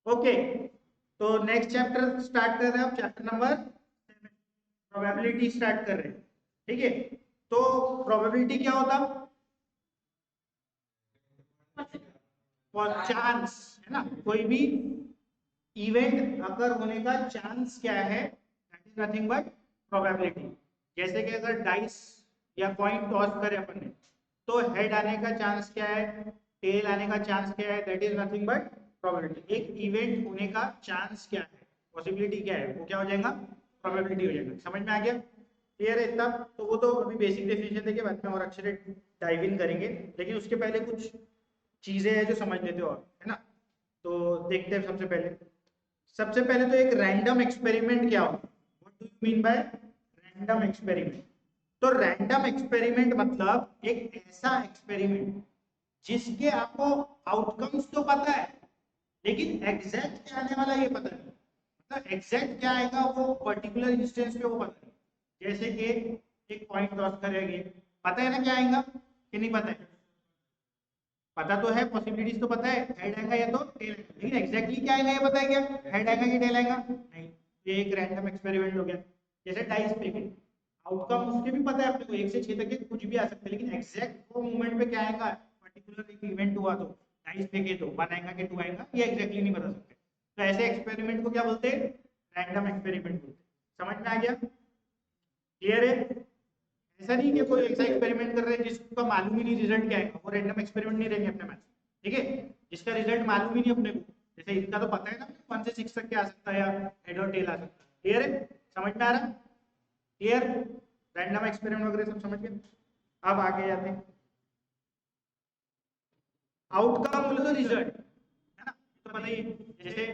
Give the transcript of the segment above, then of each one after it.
Okay, तो next chapter start कर रहे हैं, चैप्टर नंबर 7, प्रोबेबिलिटी स्टार्ट कर रहे हैं। ठीक है, तो प्रोबेबिलिटी क्या होता और चांस है ना, कोई भी इवेंट अगर होने का चांस क्या है, that is nothing but probability. जैसे कि अगर डाइस या कॉइन टॉस करें अपन ने, तो हेड आने का चांस क्या है, टेल आने का चांस क्या है, that is nothing but probability. एक इवेंट होने का चांस क्या है, पॉसिबिलिटी क्या है, वो क्या हो जाएगा, प्रोबेबिलिटी हो जाएगा। समझ में आ गया, क्लियर है इतना? तो वो तो अभी बेसिक डेफिनेशन देके बाद में और अच्छे से डाइव इन करेंगे, लेकिन उसके पहले कुछ चीजें हैं जो समझ लेते हो और, है ना? तो देखते हैं सबसे पहले तो एक रैंडम एक्सपेरिमेंट क्या होता है, what do you mean by random experiment? तो रैंडम एक्सपेरिमेंट मतलब एक ऐसा एक्सपेरिमेंट जिसके आपको आउटकम्स तो पता है, लेकिन एग्जैक्ट क्या आने वाला ये पता नहीं। मतलब एग्जैक्ट क्या आएगा वो पर्टिकुलर इंस्टेंस पे वो पता नहीं। जैसे कि एक कॉइन टॉस करेंगे, पता है ना क्या आएगा कि नहीं पता है? पता तो है, पॉसिबिलिटीज तो पता है, हेड आएगा या तो टेल आएगा, लेकिन एग्जैक्टली क्या आएगा ये पता है क्या, हेड आएगा कि टेल आएगा? नहीं। ये एक रैंडम एक्सपेरिमेंट हो गया। जैसे डाइस पे आउटकम उसके भी पता है अपने को, 1 से 6 तक के कुछ भी आ सकता है, लेकिन एग्जैक्ट वो मोमेंट पे क्या आएगा, पर्टिकुलर एक इवेंट हुआ तो डाइस पे के तो 1 आएगा कि 2 आएगा, ये एग्जैक्टली नहीं बता सकते। तो ऐसे एक्सपेरिमेंट को क्या बोलते हैं, रैंडम एक्सपेरिमेंट बोलते हैं। समझ में आ गया, क्लियर है? ऐसा नहीं कि कोई ऐसा एक्सपेरिमेंट कर रहे हैं जिसका मालूम ही नहीं रिजल्ट क्या है, वो रैंडम एक्सपेरिमेंट नहीं रहेंगे अपने पास। ठीक है, जिसका रिजल्ट मालूम ही नहीं अपने को, जैसे इतना तो पता है ना 1 से 6 तक क्या आ सकता है, या हेड और टेल आ सकता है। क्लियर है, समझ में आ रहा है? क्लियर, रैंडम एक्सपेरिमेंट वगैरह सब समझ गए। अब आगे जाते हैं, आउटकम बोले तो रिजल्ट, है ना? तो पता ही है, जैसे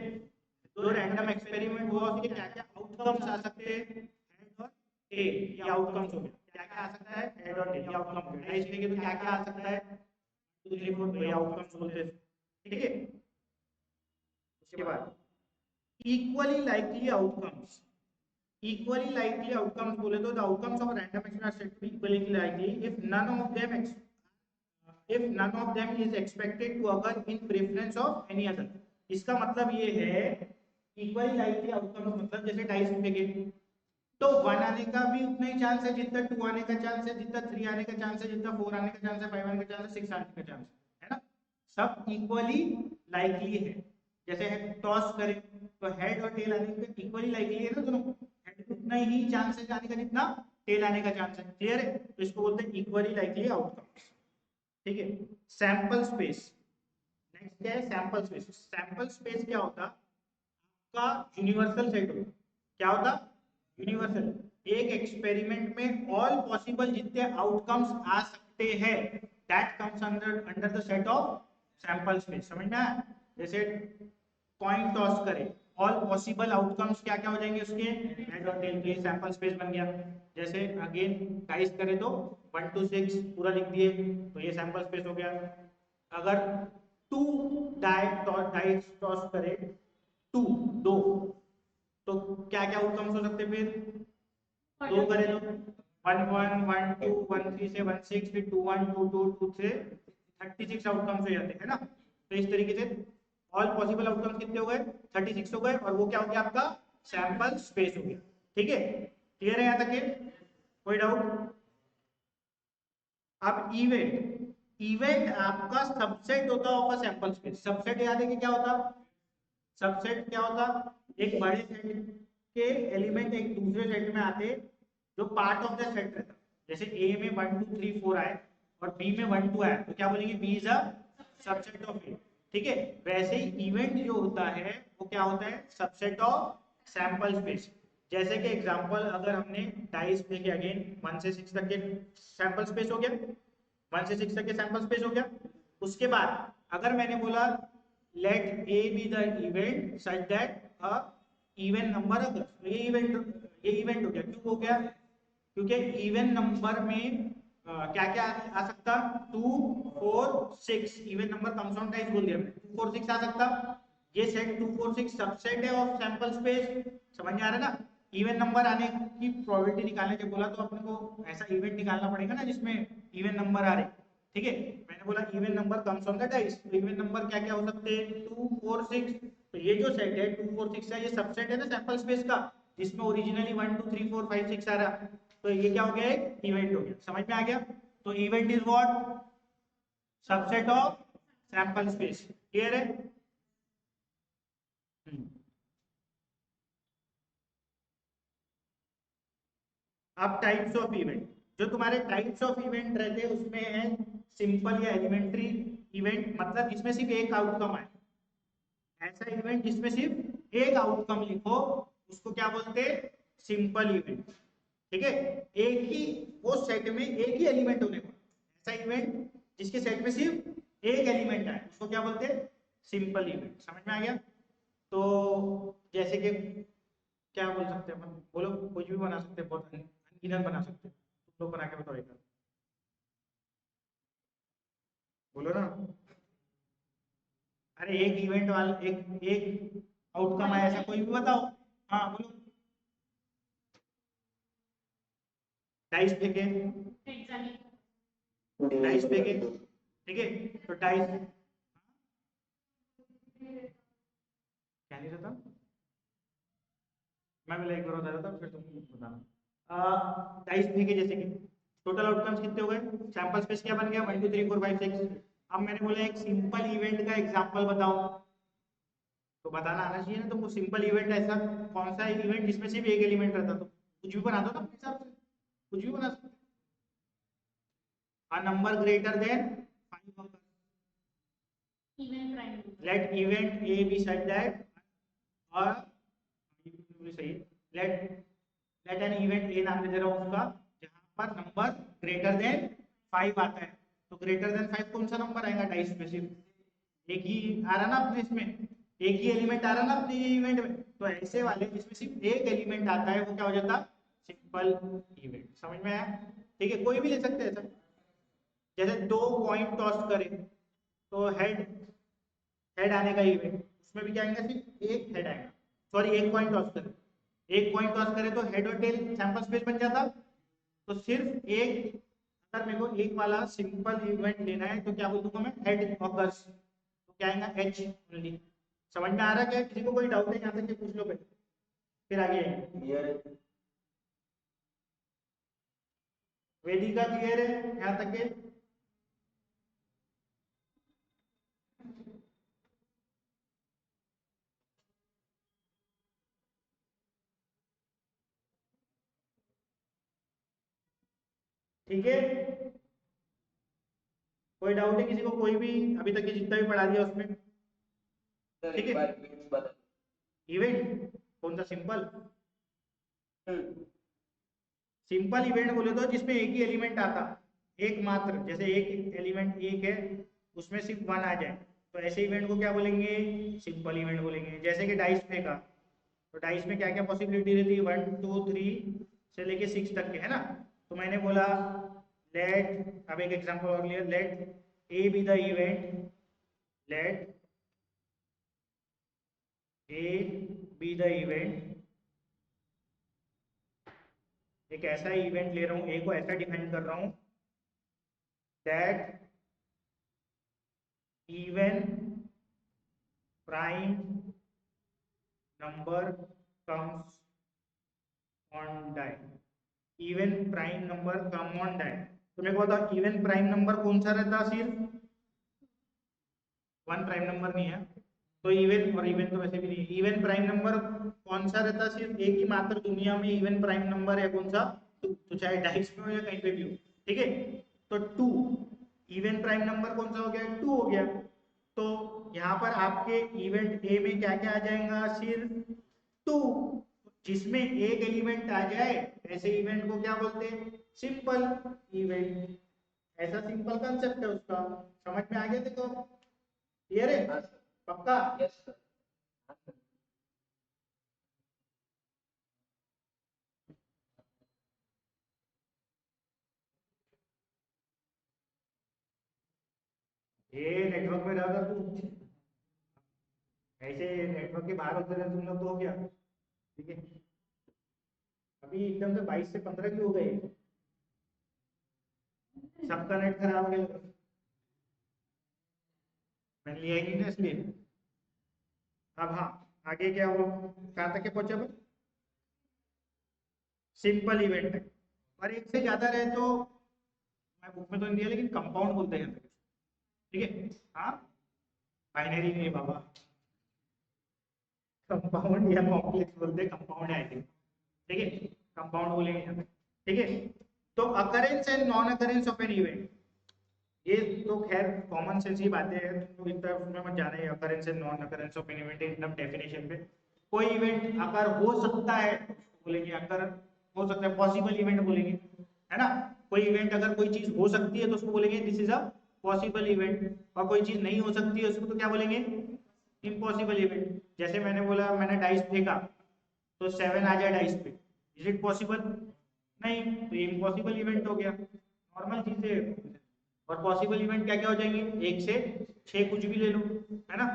जो रैंडम एक्सपेरिमेंट हुआ उसके क्या क्या आउटकम्स आ सकते हैं, हेड और टेल, ये आउटकम्स हो गए। क्या क्या आ सकता है, हेड और टेल, ये आउटकम हो गया। डाइस लेंगे तो क्या क्या आ सकता है, 2 3 4, तो ये आउटकम्स बोलते हैं। ठीक है, उसके बाद equally likely outcomes. Equally likely outcomes बोले तो the outcomes of random experiment are said to be equally likely if none of them is expected to occur in preference of any other। इसका मतलब ये है, इक्वली लाइकली आउटकम्स मतलब जैसे dice फेंके तो 1 आने का भी उतना ही चांस है जितना 2 आने का चांस है, जितना 3 आने का चांस है, जितना 4 आने का चांस है, 5 आने का चांस है, 6 आने का चांस है ना? सब इक्वली लाइकली है। जैसे टॉस करें तो हेड और टेल आने का इक्वली लाइकली है ना दोनों, हेड उतना ही चांस है आने का जितना टेल आने का चांस है। क्लियर है, तो इसको बोलते हैं इक्वली लाइकली आउटकम्स। ठीक है, सैंपल स्पेस। नेक्स्ट क्या है, सैंपल स्पेस। सैंपल स्पेस क्या होता का, यूनिवर्सल सेट होता। क्या होता, यूनिवर्सल। एक एक्सपेरिमेंट में ऑल पॉसिबल जितने आउटकम्स आ सकते हैं, that comes under under the set of sample space. समझ में आया? जैसे कॉइन टॉस करें, ऑल पॉसिबल आउटकम्स क्या क्या हो जाएंगे उसके, हेड और टेल, तो ये सैंपल स्पेस बन गया। जैसे अगेन डाइस करें तो 1 to 6 पूरा लिख दिए, तो ये सैंपल स्पेस हो गया। अगर 2 डाइस टॉस करें, 2 दो, तो क्या क्या आउटकम्स हो सकते हैं फिर, 2 करें तो 1 1 1 2 1 3 से 1 6, फिर 2 1 2 2 2 से 36 आउटकम्स हो जाते हैं ना? तो इस तरीके से ऑल पॉसिबल आउटकम्स कितने हो गए, 36 हो गए, और वो क्या हो गया आपका, सैंपल स्पेस हो गया। ठीक है, क्लियर है यहाँ तक के? कोई डाउट? अब इवेंट, इवेंट आपका सबसेट होता है of a sample space. Subset याद है कि क्या होता, सबसेट क्या होता, एक बड़े सेट के एलिमेंट एक दूसरे सेट में आते जो पार्ट ऑफ द सेट रहता। जैसे ए में 1 2 3 4 आए और बी में 1 2 आया, तो क्या बोलेंगे, B is a subset of A. ठीक है, वैसे ही इवेंट जो होता है वो क्या होता है, सबसेट ऑफ सैंपल स्पेस। जैसे कि एग्जांपल अगर हमने डाइस देखे, अगेन 1 से 6 तक के सैंपल स्पेस हो गया, 1 से 6 तक के सैंपल स्पेस हो गया। उसके बाद अगर मैंने बोला let A B the event such that a even number अगर, तो ये इवेंट हो गया। क्यों हो गया, क्योंकि इवन नंबर में क्या क्या आ सकता, 2 4 6, even number comes on ties बोल दिया मैंने, 2 4 6 आ सकता। ये सेट 2 4 6 सबसेट है ऑफ सैंपल स्पेस। समझ में आ रहा है ना? इवन नंबर आने की प्रोबेबिलिटी निकालने के बोला तो अपने को ऐसा इवेंट निकालना पड़ेगा ना जिसमें इवन नंबर आ रहे। ठीक है, मैंने बोला even number comes on the dice, तो इवन नंबर क्या क्या हो सकते हैं, 2 4 6, तो तो ये जो सेट है 2 4 6 है, ये सबसेट है ना सैंपल स्पेस का, जिसमें ओरिजिनली 1 2 3 4 5 6 आ रहा, तो ये क्या हो गया, एक इवेंट हो गया। समझ में आ गया? तो event is what, subset of sample space. Clear है? अब टाइप्स ऑफ इवेंट, जो तुम्हारे टाइप्स ऑफ इवेंट रहते हैं उसमें है सिंपल या एलिमेंट्री इवेंट, मतलब जिसमें सिर्फ एक आउटकम आए। ऐसा इवेंट जिसमें सिर्फ एक आउटकम लिखो उसको क्या बोलते हैं, सिंपल इवेंट। ठीक है, एक ही वो सेट में एक ही एलिमेंट होने को, ऐसा इवेंट जिसके सेट में सिर्फ एक एलिमेंट है उसको क्या बोलते हैं, सिंपल इवेंट। समझ में आ गया? तो जैसे कि क्या बोल सकते हैं अपन, बोलो, कुछ भी बना सकते हैं, बहुत अनगिनत बना सकते हैं। तुम लोग बना के बताओ एक बार। बोलो ना। अरे एक इवेंट वाला, एक एक आउटकम है ऐसा कोई भी बताओ। हाँ बोलो। डाइस फेंके, डाइस फेंके, ठीक है, तो डाइस क्या नहीं रहता, मैं पहले एक बार बता रहा था फिर तुम बताना। डाइस फेंके, जैसे कि टोटल आउटकम्स कितने हो गए, सैंपल स्पेस क्या बन गया, 1 2 3 4 5 6। अब मैंने बोला एक सिंपल इवेंट का एग्जांपल बताओ, तो बताना आना चाहिए ना तुमको। सिंपल इवेंट ऐसा कौन सा इवेंट जिसमें सिर्फ एक एलिमेंट रहता, तो कुछ भी बना दो ना अपने हिसाब से, कुछ भी बना सकते। A number greater than 5 occurs. Let event A be such that, or सही, let an event A नाम दे रहा हूँ उसका, जहां पर नंबर ग्रेटर देन 5 आता है। तो ग्रेटर देन 5 कौन सा नंबर आएगा, डाइस में सिर्फ एक ही आ रहा ना अपने, इसमें एक ही एलिमेंट आ रहा ना अपने इवेंट में। तो ऐसे वाले जिसमें सिर्फ एक एलिमेंट आता है वो क्या हो जाता, सिंपल इवेंट। समझ में आया? ठीक है, कोई भी ले सकते हैं ऐसा। जैसे दो कॉइन टॉस करें तो हेड, हेड आने का इवेंट, उसमें भी क्या आएगा, सिर्फ एक हेड आएगा। सॉरी, एक कॉइन टॉस करें, एक कॉइन टॉस करें तो हेड और टेल सैंपल स्पेस बन जाता। तो सिर्फ एक, अगर मेरे को एक वाला सिंपल इवेंट लेना है तो क्या बोल दूंगा मैं, हेड ऑकर्स, तो क्या आएगा, एच ओनली। समझ में आ रहा है क्या? किसी को कोई डाउट है यहाँ तक कि पूछ लो पहले, फिर आगे आएंगे। वेदिका क्लियर है यहाँ तक के? ठीक है, कोई डाउट है किसी को, कोई भी अभी तक के जितना भी पढ़ा दिया उसमें? ठीक है, इवेंट कौन सा, सिंपल, सिंपल इवेंट बोले तो जिसमें एक ही एलिमेंट आता, एक मात्र, जैसे एक एलिमेंट एक है उसमें सिर्फ 1 आ जाए, तो ऐसे इवेंट को क्या बोलेंगे, सिंपल इवेंट बोलेंगे। जैसे कि डाइस फेंका, तो डाइस में क्या क्या पॉसिबिलिटी रहती है, 1 2 3 से लेके 6 तक के, है ना। तो मैंने बोला लेट, अब एक एग्जांपल और लिया, let A B the event, let A B the event, एक ऐसा इवेंट ले रहा हूँ, ए को ऐसा डिफाइन कर रहा हूँ, that even prime number comes on die, even prime number come on die. तो मेरे को बताओ इवन प्राइम नंबर कौन सा रहता, सिर्फ 1 प्राइम नंबर नहीं है, तो इवन, और इवन तो वैसे भी नहीं है, इवन प्राइम नंबर कौन सा रहता, सिर्फ एक ही मात्र दुनिया में इवन प्राइम नंबर है, कौन सा, तो चाहे डाइस में हो या कहीं पे भी हो। ठीक है, तो 2, इवन प्राइम नंबर कौन सा हो गया, 2 हो गया। तो यहाँ पर आपके इवेंट ए में क्या क्या आ जाएगा, सिर्फ 2, जिसमें एक एलिमेंट आ जाए ऐसे इवेंट को क्या बोलते हैं, सिंपल इवेंट। ऐसा सिंपल कंसेप्ट है उसका। समझ में आ गया? देखो, क्लियर है, पक्का? ये नेटवर्क में रहा तू, ऐसे नेटवर्क के बाहर होते रहे तुम लोग तो हो गया। ठीक है, अभी एकदम से 22 से 15 की हो गए, सबका नेट खराब हो गया, मैंने लिया ही नहीं ना इसलिए। अब हाँ, आगे क्या वो कहाँ तक के पहुंचे अपन? सिंपल इवेंट है। और एक से ज्यादा रहे तो, मैं बुक में तो नहीं दिया लेकिन कंपाउंड बोलते हैं, ठीक है। हाँ, बाइनरी नहीं बाबा, कंपाउंड या कॉम्प्लेक्स बोलते हैं, कंपाउंड है आई थिंक, ठीक है, कंपाउंड बोलेंगे यहाँ पे, ठीक है। तो occurrence and non occurrence of an event, ये तो खैर कॉमन सेंस की बातें हैं, तो इतना उसमें मत जाना है। Occurrence and non occurrence of an event एकदम डेफिनेशन पे, कोई इवेंट अगर हो सकता है उसको बोलेंगे अगर, हो सकता है पॉसिबल इवेंट बोलेंगे, है ना। कोई इवेंट अगर कोई चीज हो सकती है तो उसको बोलेंगे this is a possible event, और कोई चीज नहीं हो सकती है उसको तो क्या बोलेंगे? Impossible event. जैसे मैंने बोला मैंने डाइस फेंका तो 7 आ जाए डाइस पे, इज इट पॉसिबल? नहीं, तो ये इम्पॉसिबल इवेंट हो गया, नॉर्मल चीज है। और पॉसिबल इवेंट क्या क्या हो जाएंगे? 1 से 6 कुछ भी ले लो, है ना।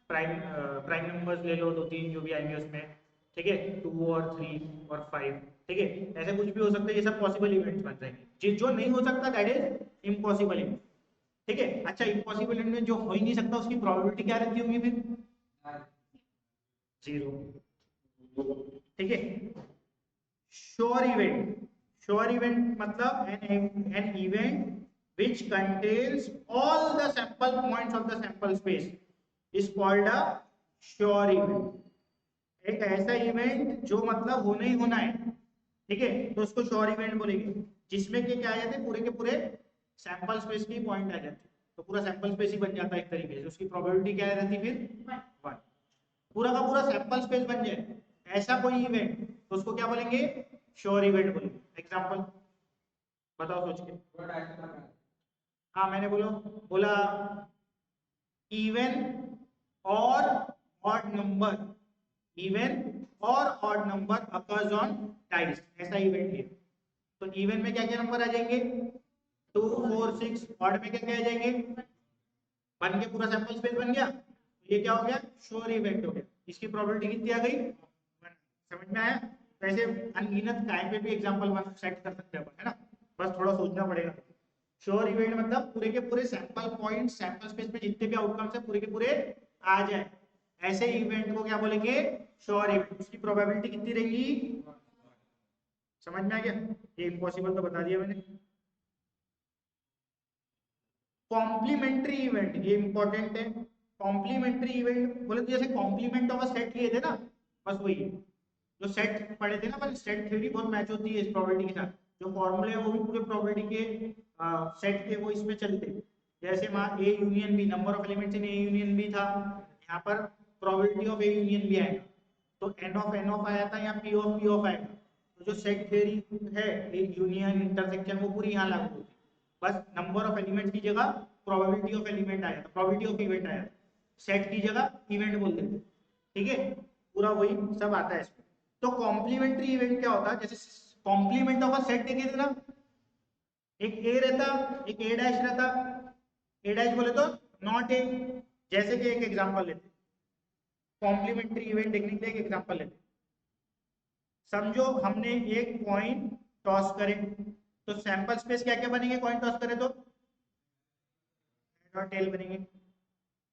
प्राइम प्राइम नंबर्स ले लो, 2 3 जो भी आएंगे उसमें, ठीक है, 2 और 3 और 5, ठीक है, ऐसे कुछ भी हो सकता है, ये सब पॉसिबल इवेंट्स बन जाएंगे। जो नहीं हो सकता दैट इज इम्पॉसिबल इवेंट, ठीक है। अच्छा, इम्पॉसिबल इवेंट में जो हो ही नहीं सकता उसकी प्रोबेबिलिटी क्या रहती होगी फिर? 0, ठीक है। श्योर इवेंट, श्योर इवेंट मतलब an event which contains all the sample points of the sample space is called a sure event। एक ऐसा इवेंट जो मतलब होना ही होना है, ठीक है, तो उसको श्योर इवेंट बोलेंगे, जिसमें के क्या आ जाते हैं, पूरे के पूरे सैंपल स्पेस की पॉइंट आ जाते हैं, तो पूरा सैंपल स्पेस ही बन जाता है एक तरीके से, उसकी प्रोबेबिलिटी क्या रहती है फिर? 1। पूरा का पूरा सैंपल स्पेस बन जाए ऐसा कोई इवेंट, तो उसको क्या बोलेंगे? श्योर इवेंट बोलेंगे। एग्जांपल बताओ सोच के। हाँ, मैंने बोला बोला इवन और ऑड नंबर, इवन और odd number occurs on dice, ऐसा इवेंट है। तो इवन में क्या क्या नंबर आ जाएंगे? 2 4 6। ऑड में क्या क्या आ जाएंगे? बन के पूरा सैंपल स्पेस बन गया, तो ये क्या हो गया? श्योर इवेंट हो गया। इसकी प्रोबेबिलिटी कितनी आ गई? 1। समझ में आया? वैसे अनगिनत टाइम पे भी एग्जांपल वन सेट कर सकते हैं अपन, है ना, बस थोड़ा सोचना पड़ेगा। श्योर इवेंट मतलब पूरे के पूरे सैंपल पॉइंट सैंपल स्पेस में जितने भी आउटकम्स है पूरे के पूरे आ जाए, ऐसे इवेंट को क्या बोलेंगे? Sure event. उसकी प्रोबेबिलिटी कितनी रहेगी? समझ में आ गया? ये इम्पॉसिबल तो बता दिया मैंने। कॉम्प्लीमेंट्री इवेंट, ये इंपॉर्टेंट है। कॉम्प्लीमेंट्री इवेंट बोले तो जैसे कॉम्प्लीमेंट ऑफ अ सेट लिए थे ना, बस वही है। जो सेट पढ़े थे ना पर सेट थ्योरी बहुत मैच होती है इस प्रोबेबिलिटी के साथ, जो फॉर्मूले हैं वो भी पूरे प्रोबेबिलिटी के सेट के वो इसमें चलते हैं। जैसे मान A union B, number of elements in A union B था, यहाँ पर probability of A union B आएगा, तो एन ऑफ आया था, यहाँ पी ऑफ आएगा। तो जो सेट थ्योरी है, ए यूनियन इंटरसेक्शन, वो पूरी यहाँ लागू होती है। बस नंबर ऑफ एलिमेंट की जगह प्रोबेबिलिटी ऑफ एलिमेंट आया था, प्रोबेबिलिटी ऑफ इवेंट आया, सेट की जगह इवेंट बोल देते, ठीक है। पूरा वही सब आता है इसमें। तो कॉम्प्लीमेंट्री इवेंट क्या होता है? जैसे कॉम्प्लीमेंट ऑफ अ सेट देखे थे ना, एक ए रहता, एक ए डैश रहता। ए डैश बोले तो नॉट ए, जैसे कि एक एग्जांपल लेते, कॉम्प्लीमेंट्री इवेंट देखने के लिए एक एग्जांपल लेते। समझो हमने एक कॉइन टॉस करे, तो सैंपल स्पेस क्या क्या बनेंगे कॉइन टॉस करे तो? हेड और टेल बनेंगे।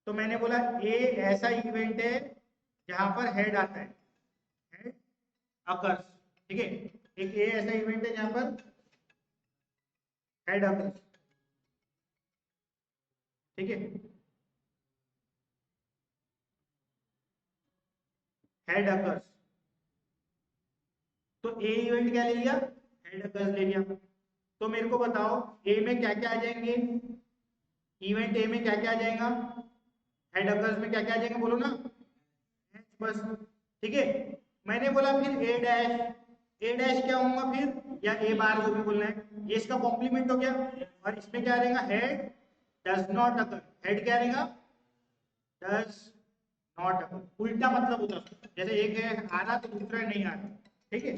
तो मैंने बोला ए ऐसा इवेंट है जहां पर हेड आता है, हेड अकर्स, ठीक है। एक ए ऐसा इवेंट है जहां पर हेड अकर्स, ठीक है, हेड अकर्स। तो ए इवेंट क्या ले लिया? हेड अकर्स ले लिया। तो मेरे को बताओ ए में क्या क्या आ जाएंगे? इवेंट ए में क्या क्या आ जाएगा? हेड अकर्स में क्या क्या आ जाएगा बोलो ना? बस, ठीक है। मैंने बोला फिर ए डैश, ए डैश क्या होगा फिर, या ए बार जो भी बोलना है, ये इसका कॉम्प्लीमेंट हो गया। और इसमें क्या रहेगा? Head does not occur, head क्या रहेगा? Does not occur. उल्टा मतलब होता है, जैसे एक है आ रहा तो दूसरा नहीं आ रहा, ठीक है।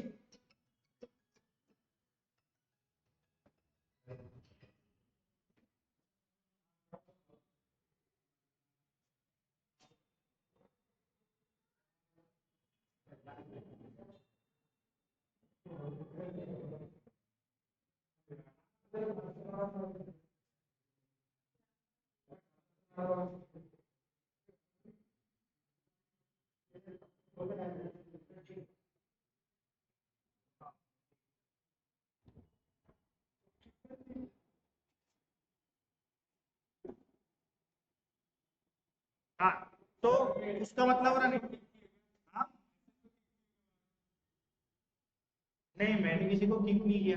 हाँ, तो उसका मतलब हो रहा नहीं। हाँ, नहीं मैंने किसी को किक नहीं किया।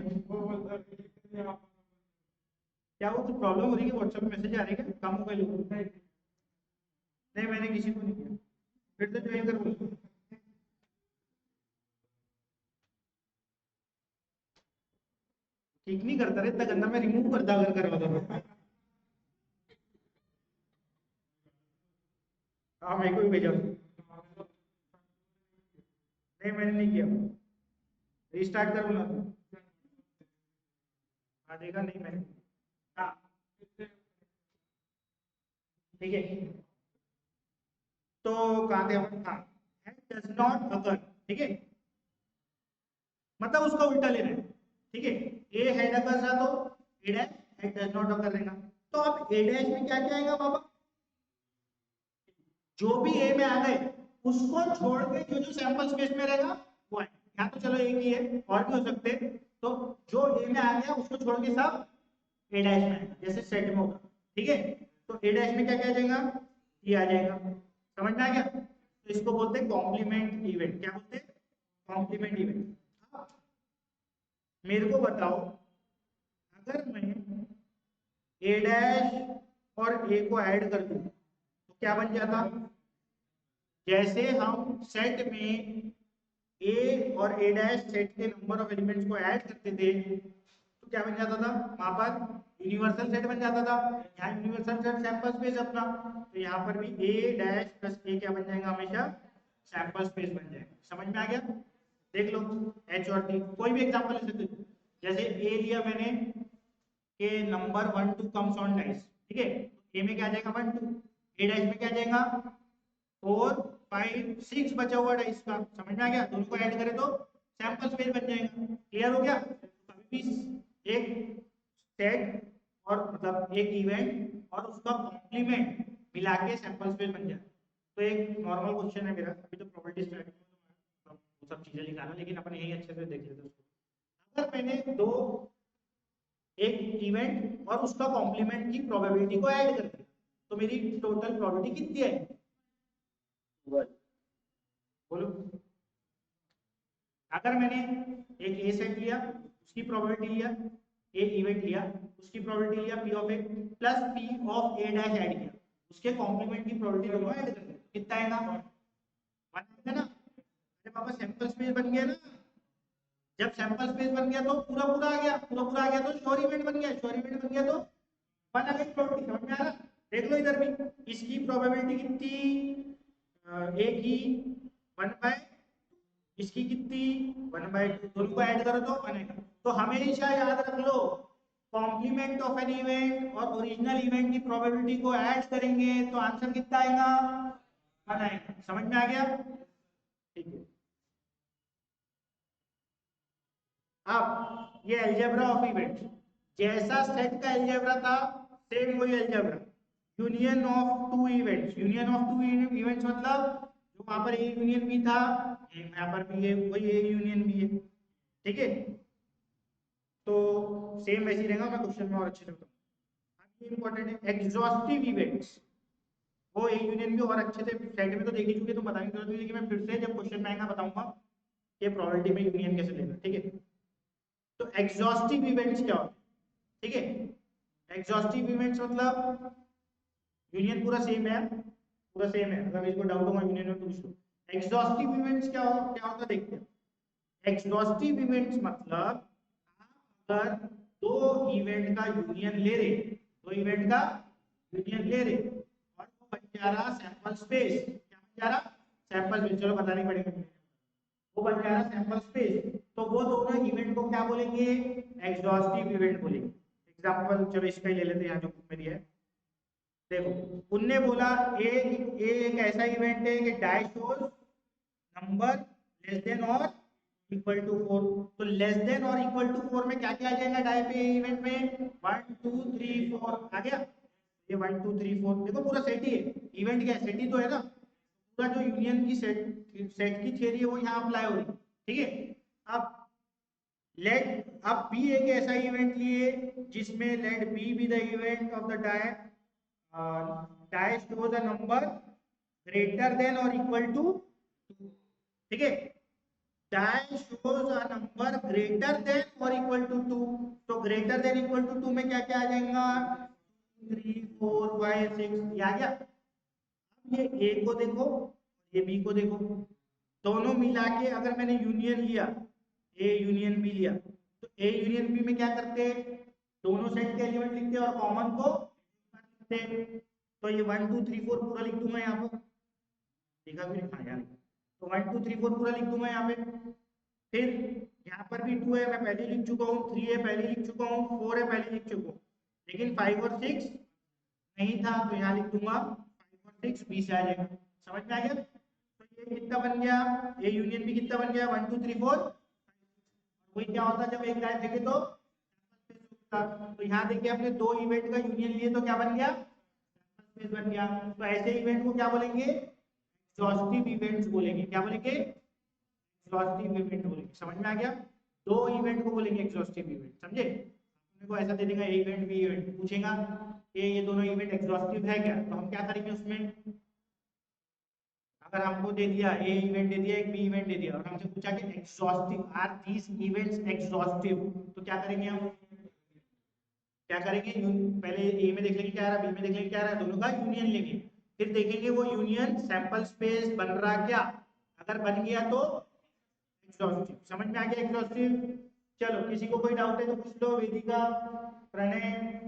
क्या वो कुछ प्रॉब्लम हो रही है? व्हाट्सएप में मैसेज आ रही है क्या? काम हो गए लोग? नहीं मैंने किसी को नहीं किया। फिर से ज्वाइन कर बोलो। किक नहीं करता रे इतना गंदा, मैं रिमूव करता अगर करवा दो। हाँ मेरे को भी भेजा उसने। नहीं मैंने नहीं किया। रिस्टार्ट कर बोला तू। हाँ देखा नहीं मैंने। हाँ ठीक है। तो कहाँ थे अपन? हाँ, डज नॉट अगर, ठीक है, मतलब उसका उल्टा लेना है। ठीक है, ए हेड अगर था तो ए डैश हेड डज नॉट अगर रहेगा। तो अब ए डैश में क्या क्या आएगा बाबा? जो भी ए में आ गए उसको छोड़ के जो जो सैंपल स्पेस में रहेगा वो आएगा। यहाँ तो चलो एक ही है, और भी हो सकते हैं। तो जो ए में आ गया उसको छोड़ के सब ए डैश में आएगा, जैसे सेट में होगा। ठीक है, तो ए डैश में क्या क्या आ जाएगा? ये आ जाएगा। समझ में आ गया? तो इसको बोलते हैं कॉम्प्लीमेंट इवेंट। क्या बोलते हैं? Complement event. मेरे को बताओ, अगर मैं ए डैश और ए को ऐड कर दूं तो क्या बन जाता? जैसे हम सेट में ए और ए डैश सेट के नंबर ऑफ एलिमेंट्स को ऐड करते थे तो क्या बन जाता था? वहां पर यूनिवर्सल सेट बन जाता था। यहाँ यूनिवर्सल सेट सैंपल स्पेस अपना, तो यहाँ पर भी ए डैश प्लस ए क्या बन जाएगा? हमेशा सैंपल स्पेस बन जाएगा। समझ में आ गया? देख लो, एच और टी कोई भी एग्जांपल ले सकते हो। जैसे ए लिया मैंने के नंबर 1 2 कम्स ऑन डाइस, ठीक है, ए में क्या आ जाएगा? 1 2। ए डैश में क्या आ जाएगा? 4 5 6 बचा हुआ डाइस का। समझ में आ गया? दोनों को ऐड करें तो सैंपल स्पेस बन जाएगा। क्लियर हो गया? कभी भी एक सेट और मतलब एक इवेंट और उसका कॉम्प्लीमेंट मिला के सैंपल स्पेस बन जाए। तो एक नॉर्मल क्वेश्चन है मेरा, अभी तो प्रोबेबिलिटी स्टार्टिंग में वो सब चीजें निकाला, लेकिन अपन यही अच्छे से देख लेते हैं उसको। अगर मैंने दो, एक इवेंट और उसका कॉम्प्लीमेंट की प्रोबेबिलिटी को ऐड कर दिया तो मेरी टोटल प्रोबेबिलिटी कितनी आएगी? बोलो। अगर मैंने एक ए सेट लिया, उसकी प्रोबेबिलिटी लिया, ए इवेंट लिया, उसकी प्रोबेबिलिटी लिया P of A plus P of A dash add किया, उसके कॉम्प्लीमेंट की प्रोबेबिलिटी दोनों ऐड कर दिया, कितना आएगा? 1 आएगा ना? अरे पापा सैंपल स्पेस बन गया ना। जब सैंपल स्पेस बन गया तो पूरा पूरा आ गया, पूरा पूरा आ गया तो श्योर इवेंट बन गया, श्योर इवेंट बन गया तो 1 आ गई प्रोबेबिलिटी। समझ में आ रहा? देख लो इधर भी, इसकी प्रोबेबिलिटी कितनी? ए की 1 बाय, इसकी कितनी? 1/2। दोनों को ऐड करो तो 1 आएगा। तो हमेशा याद रख लो, कॉम्प्लीमेंट ऑफ एन इवेंट और ओरिजिनल इवेंट की प्रोबेबिलिटी को ऐड करेंगे तो आंसर कितना आएगा? 1 आएगा। समझ में आ गया? ठीक है। अब ये अलजेब्रा ऑफ इवेंट्स, जैसा सेट का अलजेब्रा था सेम वही algebra. Union of two events, union of two events मतलब जो वहां पर ए यूनियन बी था, यहाँ पर भी है वही ए यूनियन बी है। ठीक है, तो सेम वैसे ही रहेगा। मैं क्वेश्चन में और अच्छे से बताऊंगा। अब ये इंपॉर्टेंट है, एग्जॉस्टिव इवेंट्स। वो ए यूनियन भी और अच्छे से साइड में तो देख ही चुके, तो बताने की जरूरत नहीं है कि मैं फिर से जब क्वेश्चन में आएगा बताऊंगा कि प्रोबेबिलिटी में यूनियन कैसे लेना। ठीक है, तो एग्जॉस्टिव इवेंट्स क्या होते हैं? ठीक है, एग्जॉस्टिव इवेंट्स मतलब यूनियन पूरा सेम है, पूरा सेम है। अगर इसको डाउट होगा यूनियन में तो पूछ लो। एग्जॉस्टिव इवेंट्स क्या होता है देखते हैं। एग्जॉस्टिव इवेंट्स मतलब अगर दो इवेंट का यूनियन ले रहे, दो इवेंट का यूनियन ले रहे और वो बन जा रहा सैंपल स्पेस। क्या बन जा रहा? Sample space. चलो बताने पड़ेगा, वो बन जा रहा सैंपल स्पेस, तो वो दोनों इवेंट को क्या बोलेंगे? एग्जॉस्टिव इवेंट बोलेंगे। एग्जांपल चलो इसका ही ले लेते हैं, यहाँ जो बुक में दिया है। देखो, उनने बोला ए एक ऐसा इवेंट है कि die shows number less than और इक्वल टू 4। तो लेस देन और इक्वल टू 4 में क्या क्या आ जाएगा डाई पे इवेंट में? 1 2 3 4 आ गया। ये 1 2 3 4 देखो पूरा सेट ही है। इवेंट क्या है? सेट ही तो है ना, पूरा जो यूनियन की सेट की थियरी है वो यहाँ अप्लाई हो रही है, ठीक है। अब लेट अब बी एक ऐसा इवेंट लिए जिसमें let B the event of the die shows a number greater than और इक्वल टू 2, ठीक है। Die shows a number greater than और इक्वल टू 2, तो ग्रेटर देन इक्वल टू 2 में क्या क्या आ जाएगा, 3 4 5 6, ये आ गया। ये ए को देखो, ये बी को देखो, दोनों मिला के अगर मैंने यूनियन लिया, ए यूनियन बी लिया, तो ए यूनियन बी में क्या करते हैं, दोनों सेट के एलिमेंट लिखते हैं और कॉमन को लिखते हैं। तो ये 1 2 3 4 पूरा लिख दूंगा यहाँ पर, देखा भी हाँ यार, तो 1 2 3 4 पूरा लिख दूंगा यहाँ पे। फिर यहाँ पर भी 2 है, मैं पहले लिख चुका हूँ, 3 है पहले लिख चुका हूँ, 4 है पहले लिख चुका हूँ, लेकिन 5 और 6 नहीं था, तो यहाँ लिख दूंगा 5 और 6 बी से आ जाएगा। समझ में आ गया। तो ये कितना बन गया, ए यूनियन बी कितना बन गया, 1 2 3 4। वही क्या होता है जब एक गायब देखे तो यहाँ देखिए हमने दो इवेंट का यूनियन लिए तो क्या बन गया, स्पेस बन गया। तो ऐसे इवेंट को क्या बोलेंगे, एग्जॉस्टिव इवेंट्स बोलेंगे। क्या बोलेंगे, एग्जॉस्टिव इवेंट बोलेंगे। समझ में आ गया, दो इवेंट को बोलेंगे एग्जॉस्टिव इवेंट, समझे। को ऐसा दे देगा ए इवेंट बी इवेंट, पूछेगा ये दोनों इवेंट एग्जॉस्टिव है क्या, तो हम क्या करेंगे उसमें, अगर हमको दे दिया ए इवेंट दे दिया, एक बी इवेंट दे दिया और हमसे पूछा कि exhaustive are these events exhaustive, तो क्या करेंगे हम, क्या करेंगे, पहले ए में देख लेंगे क्या आ रहा, बी में देख लेंगे क्या आ रहा, दोनों का यूनियन लेंगे, फिर देखेंगे वो यूनियन सैंपल स्पेस बन रहा क्या, अगर बन गया तो एग्जॉस्टिव। समझ में आ गया एग्जॉस्टिव। चलो किसी को कोई डाउट है तो पूछ लो, वेदिका, प्रणय।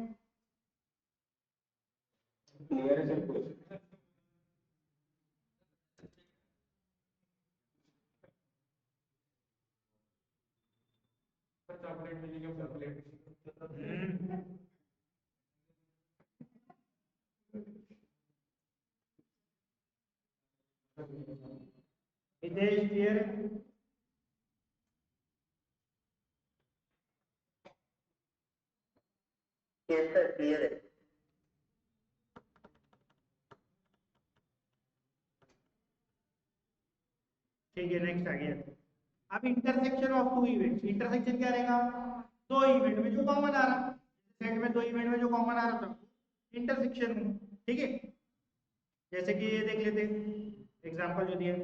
चॉकलेट मिलेगी, chocolate Hitesh clear, yes sir clear है। ठीक है। नेक्स्ट आ गया, अब intersection of two events. Intersection क्या रहेगा, दो इवेंट में जो कॉमन आ रहा, सेट में दो इवेंट में जो कॉमन आ रहा था इंटरसेक्शन में, ठीक है। जैसे कि ये देख लेते हैं एग्जांपल जो दिया,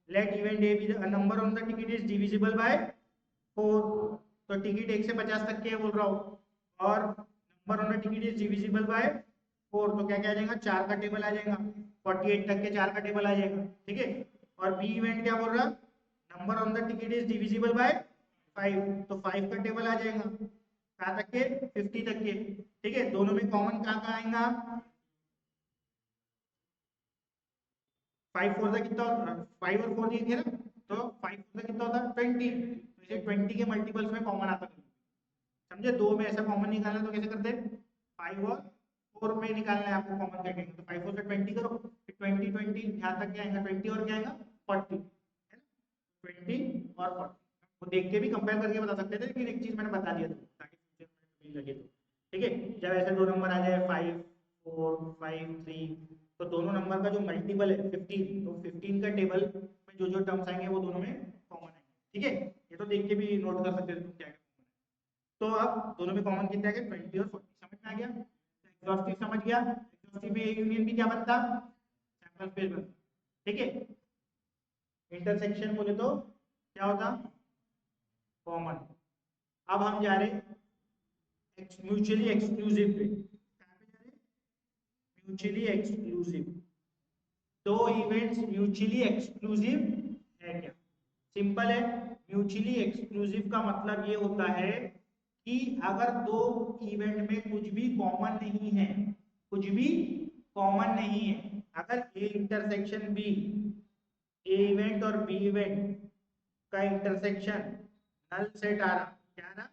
let event A B the number on the ticket is divisible by 4, तो टिकट 1 से 50 तक के बोल रहा हूँ, और number on the ticket is divisible by 4, तो क्या क्या आ जाएगा, 4 का टेबल आ जाएगा, 48 तक के 4 का टेबल आ जाएगा, ठीक है। और बी इवेंट क्या बोल रहा, number on the ticket is divisible bye 5, तो 5 का टेबल आ जाएगा, कहाँ तक के, 50 तक के, ठीक है। दोनों में कॉमन कहाँ कहाँ आएगा, 5 4 कितना होता है, 5 और 4 दिए थे ना, तो 5 4 कितना होता है 20, तो इसे 20 के मल्टीपल्स में कॉमन आता है, समझे। दो में ऐसा कॉमन निकालना तो कैसे करते हैं, 5 और 4 में निकालना है आपको कॉमन करके, तो 5 4 से 20 करो, फिर 20 20 यहाँ तक क्या आएगा, 20 और क्या आएगा 40, है ना, 20 और 40। वो देख के भी कंपेयर करके बता सकते थे, लेकिन एक चीज मैंने बता दिया था ताकि फ्यूचर में लगे तो, ठीक है। जब ऐसे दो नंबर आ जाए 5 4 5 3, तो दोनों नंबर का जो मल्टीपल है 15, तो 15 का टेबल में जो जो टर्म्स आएंगे वो दोनों में कॉमन आएंगे, ठीक है। ये तो देख के भी नोट कर सकते थे तुम क्या है। तो अब दोनों में कॉमन कितना है, 20 और 40। समझ में आ गया, एग्जॉस्टिव समझ गया। एग्जॉस्टिव में ए यूनियन भी क्या बनता, सैंपल स्पेस बनता, ठीक है। इंटरसेक्शन बोले तो क्या होता, कॉमन। अब हम जा रहे म्यूचुअली एक्सक्लूसिव पे, म्यूचुअली एक्सक्लूसिव। दो इवेंट्स म्यूचुअली एक्सक्लूसिव है क्या, सिंपल है। म्यूचुअली एक्सक्लूसिव का मतलब ये होता है कि अगर दो इवेंट में कुछ भी कॉमन नहीं है, कुछ भी कॉमन नहीं है, अगर A intersection B, A event और बी इवेंट का इंटरसेक्शन नल सेट आ रहा, क्या रहा,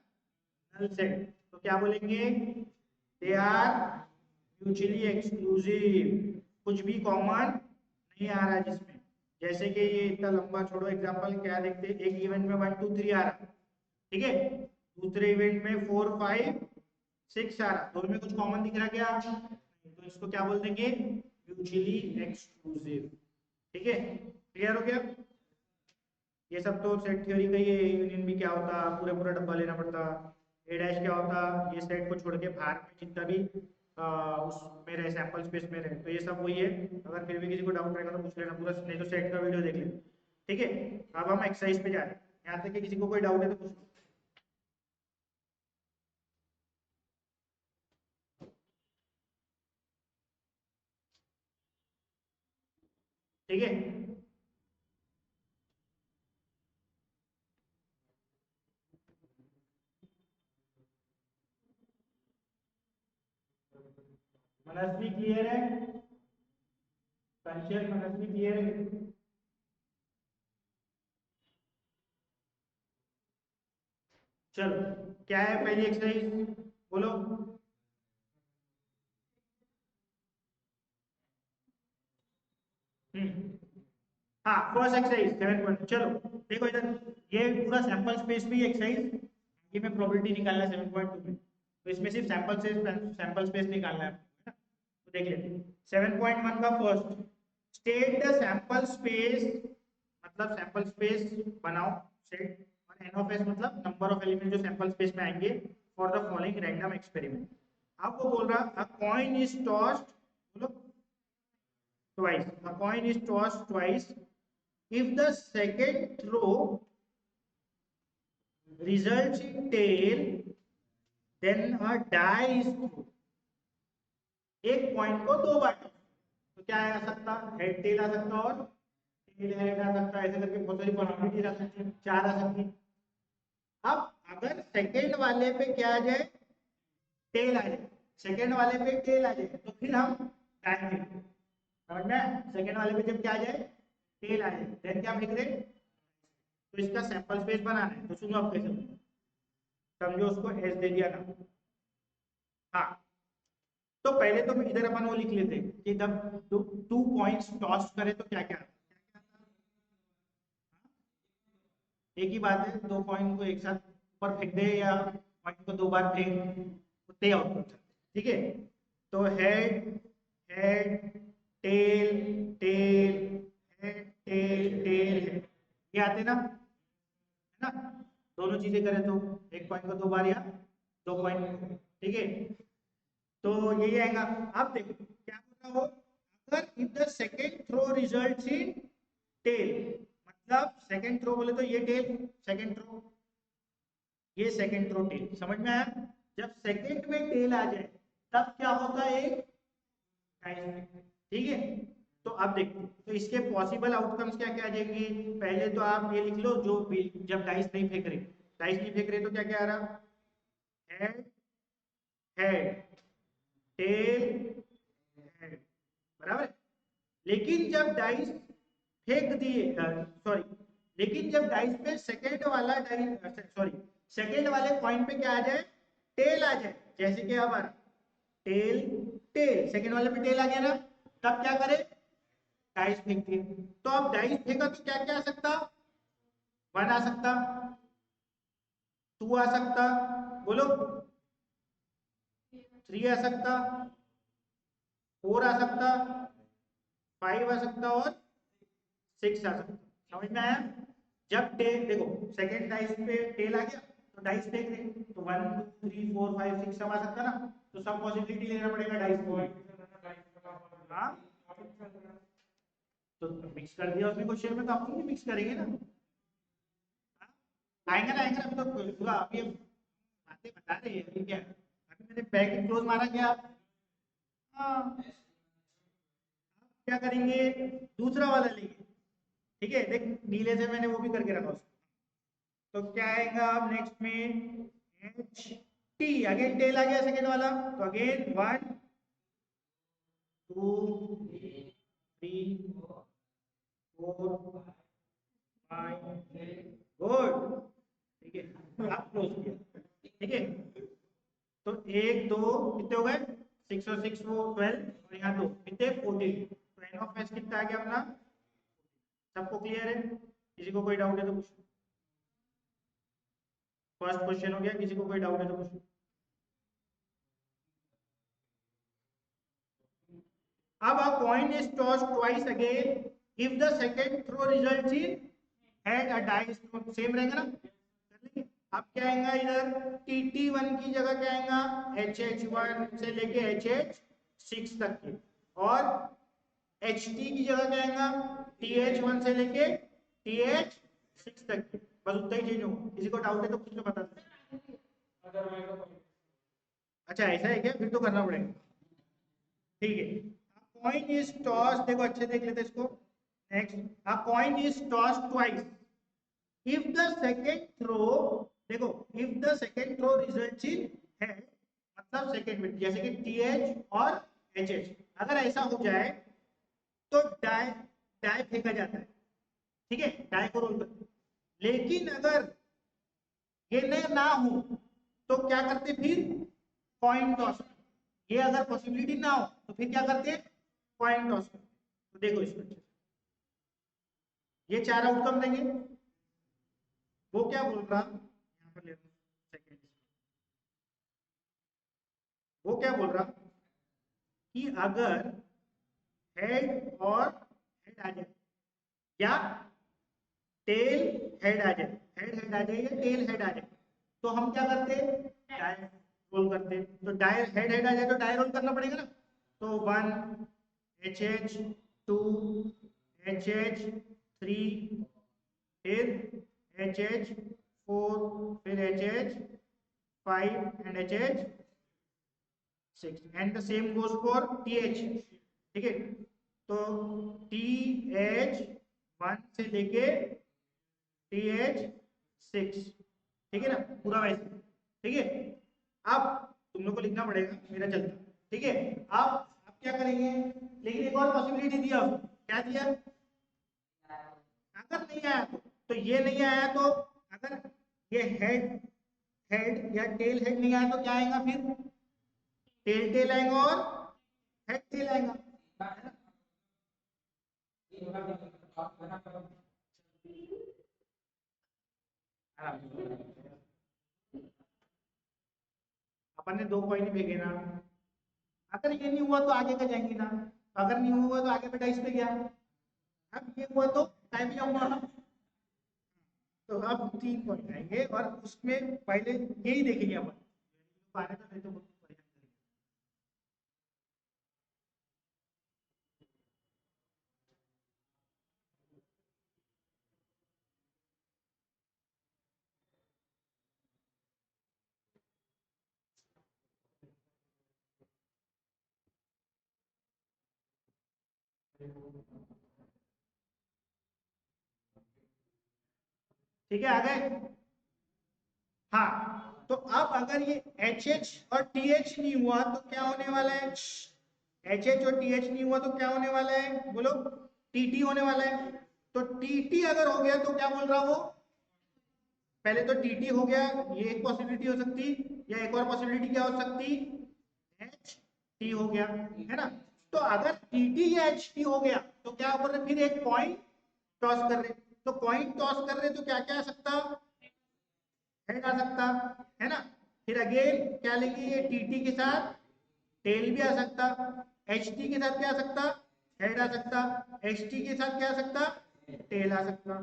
नल सेट, तो क्या बोलेंगे, दे आर म्यूचुअली एक्सक्लूसिव। कुछ भी कॉमन नहीं आ रहा जिसमें, जैसे कि ये इतना लंबा छोड़ो एग्जांपल, क्या देखते हैं, एक इवेंट में 1 2 3 आ रहा, ठीक है, दूसरे इवेंट में 4 5 6 आ रहा, दोनों में कुछ कॉमन दिख रहा क्या, तो इसको क्या बोल देंगे, म्यूचुअली एक्सक्लूसिव, ठीक है, क्लियर हो गया। ये सब तो सेट थ्योरी का, ये यूनियन भी क्या होता, पूरा पूरा डब्बा लेना पड़ता, ए डैश क्या होता, ये सेट को छोड़ के बाहर में जितना भी उसमें रहे, सैंपल स्पेस में रहे, तो ये सब वही है। अगर फिर भी किसी को डाउट रहेगा तो पूछ लेना, पूरा नहीं तो सेट का वीडियो देख लेना। ठीक है, अब हम एक्सरसाइज पे जा रहे हैं, यहाँ तक कि किसी को कोई डाउट है तो पूछ लो। ठीक है, मनस्वी क्लियर है, संशय मनस्वी क्लियर है। चलो, क्या है पहली एक्सरसाइज, बोलो। हाँ, फर्स्ट एक्सरसाइज 7 पॉइंट। चलो देखो इधर, ये पूरा सैंपल स्पेस भी एक्सरसाइज, ये में प्रोबेबिलिटी निकालना है 7.2 में, तो इसमें सिर्फ सैंपल स्पेस निकालना है ना? तो देख लेते हैं 7.1 का first, state the sample space, मतलब सैंपल स्पेस बनाओ सेट, और एन ऑफ एस मतलब नंबर ऑफ एलिमेंट जो सैंपल स्पेस में आएंगे for the following random experiment. आपको बोल रहा अ कॉइन इज टॉस्ड, बोलो, twice. A coin is tossed twice. If the second throw results in tail, then a die is thrown. एक point को दो बार तो क्या आ सकता, हेड टेल आ सकता और टेल हेड आ सकता, ऐसे करके बहुत सारी पॉसिबिलिटी आ सकती है, चार आ सकती है। अब अगर सेकेंड वाले पे क्या आ जाए, टेल आ जाए, सेकेंड वाले पे टेल आ जाए, तो फिर हम डाई फेंकते, समझ में? सेकेंड वाले पे जब क्या आ जाए, टेल आ जाए, देन क्या फेंक रहे, तो इसका सैंपल स्पेस बनाना है, तो सुनो अब कैसे बनाना। समझो उसको एस दे दिया ना। हाँ, तो पहले तो इधर अपन वो लिख लेते कि जब टू पॉइंट्स टॉस करे तो क्या क्या, एक ही बात है, दो पॉइंट को एक साथ ऊपर फेंक दे या पॉइंट को दो बार फेंक, उतने आउटपुट। ठीक है, तो head head tail tail, head tail tail, ये आते ना, है ना? दोनों चीजें करें तो एक पॉइंट को दो बार या दो पॉइंट। ठीक है, तो यही आएगा। अब देखो क्या बोल रहा हो, अगर if the second throw results in tail, मतलब सेकेंड थ्रो बोले तो ये टेल, सेकेंड थ्रो, ये सेकेंड थ्रो टेल, समझ में आया? जब सेकेंड में टेल आ जाए तब क्या होता है, एक डाइस। ठीक है, तो अब देखो, तो इसके पॉसिबल आउटकम्स क्या क्या आ जाएंगे। पहले तो आप ये लिख लो, जो जब डाइस नहीं फेंक रहे, डाइस नहीं फेंक रहे तो क्या क्या आ रहा, हेड हेड टेल हेड, बराबर है। लेकिन जब डाइस फेंक दिए, सॉरी, लेकिन जब डाइस पे सेकेंड वाला डाइस, सॉरी, सेकेंड वाले पॉइंट पे क्या आ जाए, टेल आ जाए, जैसे कि अब टेल टेल, सेकेंड वाले पे टेल आ गया ना, तब क्या करे, डाइस फेंक दिए। तो अब डाइस फेंका तो क्या क्या आ सकता, वन आ सकता, टू आ सकता, बोलो, थ्री आ सकता, फोर आ सकता, फाइव आ सकता और सिक्स आ सकता। समझ में आया? जब टेल देखो, सेकेंड डाइस पे टेल आ गया तो डाइस फेंक रहे, तो 1 2 3 4 5 6 सब आ सकता ना, तो सब पॉसिबिलिटी लेना पड़ेगा डाइस को। हाँ, तो मिक्स कर दिया उसमें क्वेश्चन में, तो अपन भी मिक्स करेंगे ना। हाँ? आएंगे ना, अभी तो पूरा अभी हम बातें बता रहे हैं, अभी क्या, अभी मैंने बैक क्लोज मारा क्या। हाँ, क्या करेंगे, दूसरा वाला लेंगे। ठीक है, देख नीले से मैंने वो भी करके रखा उसको, तो क्या आएगा अब नेक्स्ट में, एच टी, अगेन टेल आ गया सेकेंड वाला, तो अगेन 1 2 3 4 5 गुड। ठीक है, आप क्लोज किया। ठीक है, तो एक दो कितने हो गए, 6 और 6 वो 12, और यहाँ दो कितने 14, तो एन ऑफ एस कितना आ गया अपना। सबको क्लियर है, किसी को कोई डाउट है तो पूछो। फर्स्ट क्वेश्चन हो गया, किसी को कोई डाउट है तो पूछो। अब a coin is tossed twice again, if the second throw result in head a dice throw, same रहेगा ना, कर लेंगे। अब क्या आएगा इधर, TT1 की जगह क्या आएगा, HH1 से लेके HH6 तक की, और HT की जगह क्या आएगा, TH1 से लेके TH6 तक की, बस उतना ही चेंज होगा। किसी को डाउट है तो कुछ तो बता दो। अच्छा ऐसा है क्या, फिर तो करना पड़ेगा। ठीक है, कॉइन इज टॉस, देखो अच्छे देख लेते इसको। Next, a coin is toss twice if the second throw, देखो if the second throw results in head, मतलब सेकेंड में, जैसे कि TH और HH, अगर ऐसा हो जाए तो डाई डाई फेंका जाता है, ठीक है, डाई को रोल करते हैं। लेकिन अगर ये ना हो तो क्या करते फिर, कॉइन टॉस। ये अगर पॉसिबिलिटी ना हो तो फिर क्या करते, कॉइन टॉस करते। तो देखो इसमें ये 4 आउटकम देंगे। वो क्या बोल रहा, यहाँ पर ले लो सेकंड, वो क्या बोल रहा कि अगर हेड और हेड आ जाए, या टेल हेड आ जाए, हेड हेड आ जाए या टेल हेड आ जाए, तो हम क्या करते, डाई रोल करते। तो डाई हेड हेड आ जाए तो डाई रोल करना पड़ेगा ना। तो 1 HH, 2 HH3, फिर HH4, फिर HH5 and HH6, and the same goes for TH। ठीक है, तो TH1 से लेके TH6, ठीक है ना, पूरा वैसे। ठीक है, अब तुम लोग को लिखना पड़ेगा, मेरा चलता, ठीक है। अब क्या करेंगे, लेकिन एक और पॉसिबिलिटी दिया उसने, क्या दिया, अगर नहीं आया तो ये नहीं आया तो, अगर ये हेड हेड या टेल हेड नहीं आया तो क्या आएगा फिर, टेल टेल आएगा और हेड टेल आएगा, है ना? आराम से। अपन ने 2 कॉइन फेंके ना, अगर ये नहीं हुआ तो आगे का जाएंगे ना, अगर नहीं हुआ तो आगे बेटा इस पे गया, अब ये हुआ तो टाइम भी जाऊंगा ना। तो अब 3 पॉइंट आएंगे और उसमें पहले यही देखेंगे अपन, आने तो नहीं तो बहुत परेशान करेंगे। ठीक है, आ गए। हाँ, तो अब अगर ये HH और TH नहीं हुआ तो क्या होने वाला है, HH और TH नहीं हुआ तो क्या होने वाला है, बोलो, TT होने वाला है। तो TT अगर हो गया तो क्या बोल रहा वो, पहले तो TT हो गया, ये एक पॉसिबिलिटी हो सकती, या एक और पॉसिबिलिटी क्या हो सकती, HT हो गया, है ना। तो अगर TT या HT हो गया तो क्या कर रहे, फिर एक पॉइंट टॉस कर रहे। तो पॉइंट टॉस कर रहे तो क्या क्या आ सकता, हेड आ सकता, है ना। फिर अगेन क्या लेंगे, ये TT के साथ टेल भी आ सकता, HT के साथ क्या आ सकता, हेड आ सकता, HT के साथ क्या आ सकता, टेल आ सकता।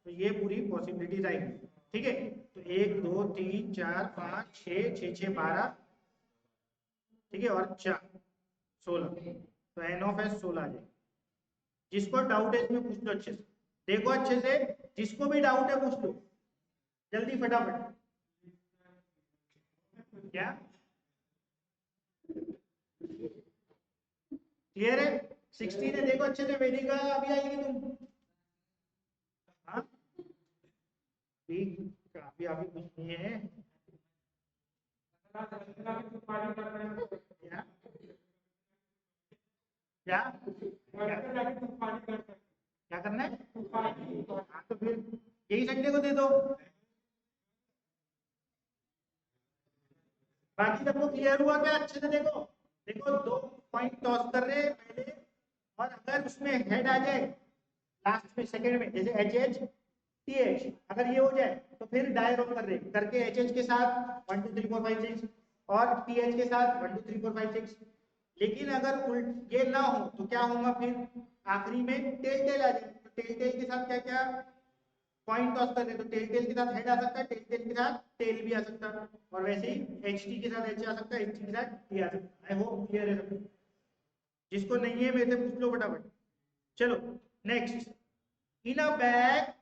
तो ये पूरी पॉसिबिलिटीज आएंगी, ठीक है। तो 1 2 3 4 5 6 6 6 12, ठीक है, और 4 16, तो N ऑफ S 16 आ जाएगी। जिसको डाउट है इसमें पूछ लो अच्छे से, देखो अच्छे से, जिसको भी डाउट है पूछ लो जल्दी फटाफट। क्या क्लियर है, 16 है, देखो अच्छे से, वेदिका अभी आएगी तुम, हाँ ठीक, काफी अभी कुछ नहीं है। क्या क्या क्या करना है, हाँ तो फिर यही संडे को दे दो। बाकी सबको क्लियर हुआ क्या, अच्छे से देखो। देखो 2 पॉइंट टॉस कर रहे हैं पहले, और अगर उसमें हेड आ जाए लास्ट में सेकंड में, जैसे HH TH, अगर ये हो जाए तो फिर डाई रोल कर रहे करके HH के साथ 1 2 3 4 5 6, और TH के साथ 1 2 3 4 5 6। लेकिन अगर उल्ट ये ना हो तो क्या होगा फिर, आखिरी में टेल टेल आ जाए, तो टेल टेल के साथ क्या क्या पॉइंट टॉस कर रहे, तो टेल टेल के साथ हेड आ सकता है, टेल टेल के साथ टेल भी आ सकता है, और वैसे ही एच टी के साथ एच आ सकता है, एच टी के साथ टी आ सकता है। आई होप क्लियर है सब। जिसको नहीं है मेरे से पूछ लो फटाफट। चलो next, in a bag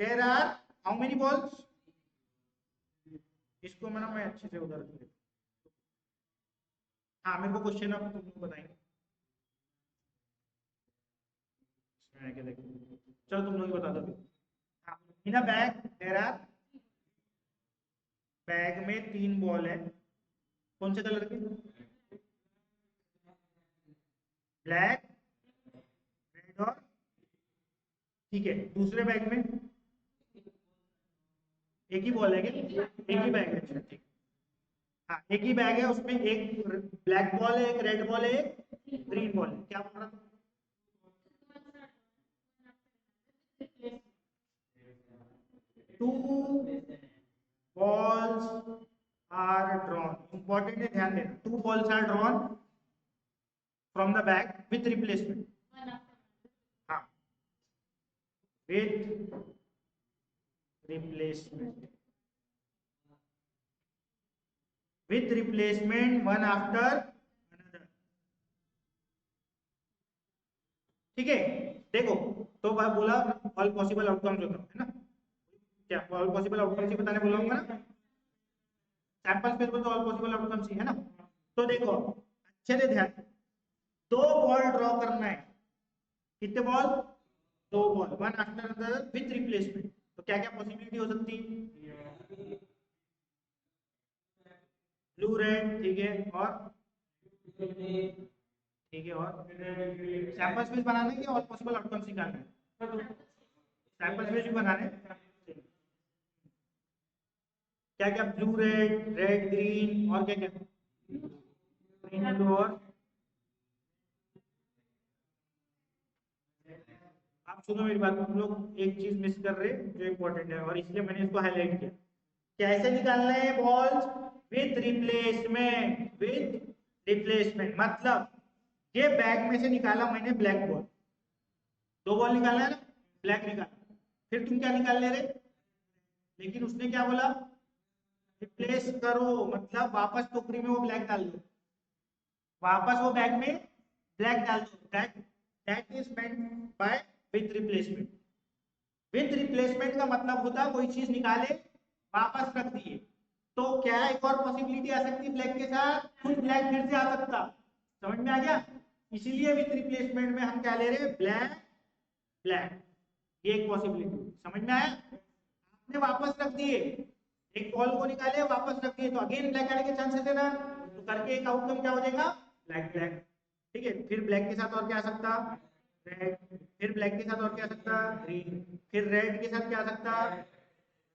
there are how many balls. इसको मैं अच्छे से उधर कर, हाँ मेरे को क्वेश्चन अब तुम लोग बताएंगे। क्या देखो, चलो तुम लोग ही बता दो। हाँ, in a bag there are, bag में 3 बॉल है, कौन से कलर के, ब्लैक, रेड और, ठीक है। दूसरे बैग में एक ही बॉल है क्या, एक ही बैग है, अच्छा ठीक। हाँ एक ही बैग है, उसमें एक ब्लैक बॉल है, एक रेड बॉल है, एक ग्रीन बॉल है, क्या बोल रहा था। Two balls are drawn, important है ध्यान देना, 2 balls are drawn from the bag with replacement. हाँ, with replacement, with replacement one after another, ठीक है। देखो, तो मैं बोला ऑल पॉसिबल आउटकम्स होता है ना, क्या ऑल पॉसिबल आउटकम्स ही बताने बोला हूँ ना, सैंपल स्पेस में तो ऑल पॉसिबल आउटकम्स ही है ना। तो देखो अच्छे से ध्यान, 2 बॉल ड्रॉ करना है, कितने ball, 2 ball, one after another with replacement, तो क्या क्या पॉसिबिलिटी हो सकती है, ब्लू रेड, ठीक है, और ठीक है, और सैंपल स्पेस बनाना है कि ऑल पॉसिबल आउटकम्स निकालना है, सैंपल स्पेस भी बनाना है, क्या क्या, ब्लू रेड, रेड ग्रीन, और क्या क्या, ग्रीन ब्लू, और आप सुनो मेरी बात, तुम लोग एक चीज मिस कर रहे हैं जो इंपॉर्टेंट है, और इसलिए मैंने इसको हाईलाइट किया। कैसे निकालना है balls, with replacement, with replacement मतलब ये बैग में से निकाला मैंने ब्लैक बॉल, 2 बॉल निकालना है ना, ब्लैक निकाला, फिर तुम क्या निकालने रहे, लेकिन उसने क्या बोला, रिप्लेस करो, मतलब वापस टोकरी में वो ब्लैक डाल दो, वापस वो बैग में ब्लैक डाल दो, that that is meant by with replacement. With replacement का मतलब होता है कोई चीज निकाले वापस रख दिए, तो क्या एक और पॉसिबिलिटी आ सकती है, ब्लैक के साथ खुद ब्लैक फिर से आ सकता, समझ में आ गया। इसीलिए विथ रिप्लेसमेंट में हम क्या ले रहे हैं, ब्लैक ब्लैक, ये एक पॉसिबिलिटी, समझ में आया। आपने वापस रख दिए, एक बॉल को निकाले वापस रख दिए, तो अगेन ब्लैक आने के चांसेस है ना, तो करके एक आउटकम क्या हो जाएगा, ब्लैक ब्लैक, ठीक है। फिर ब्लैक के साथ और क्या आ सकता, रेड, फिर ब्लैक के साथ और क्या आ सकता, ग्रीन, फिर रेड के साथ क्या आ सकता,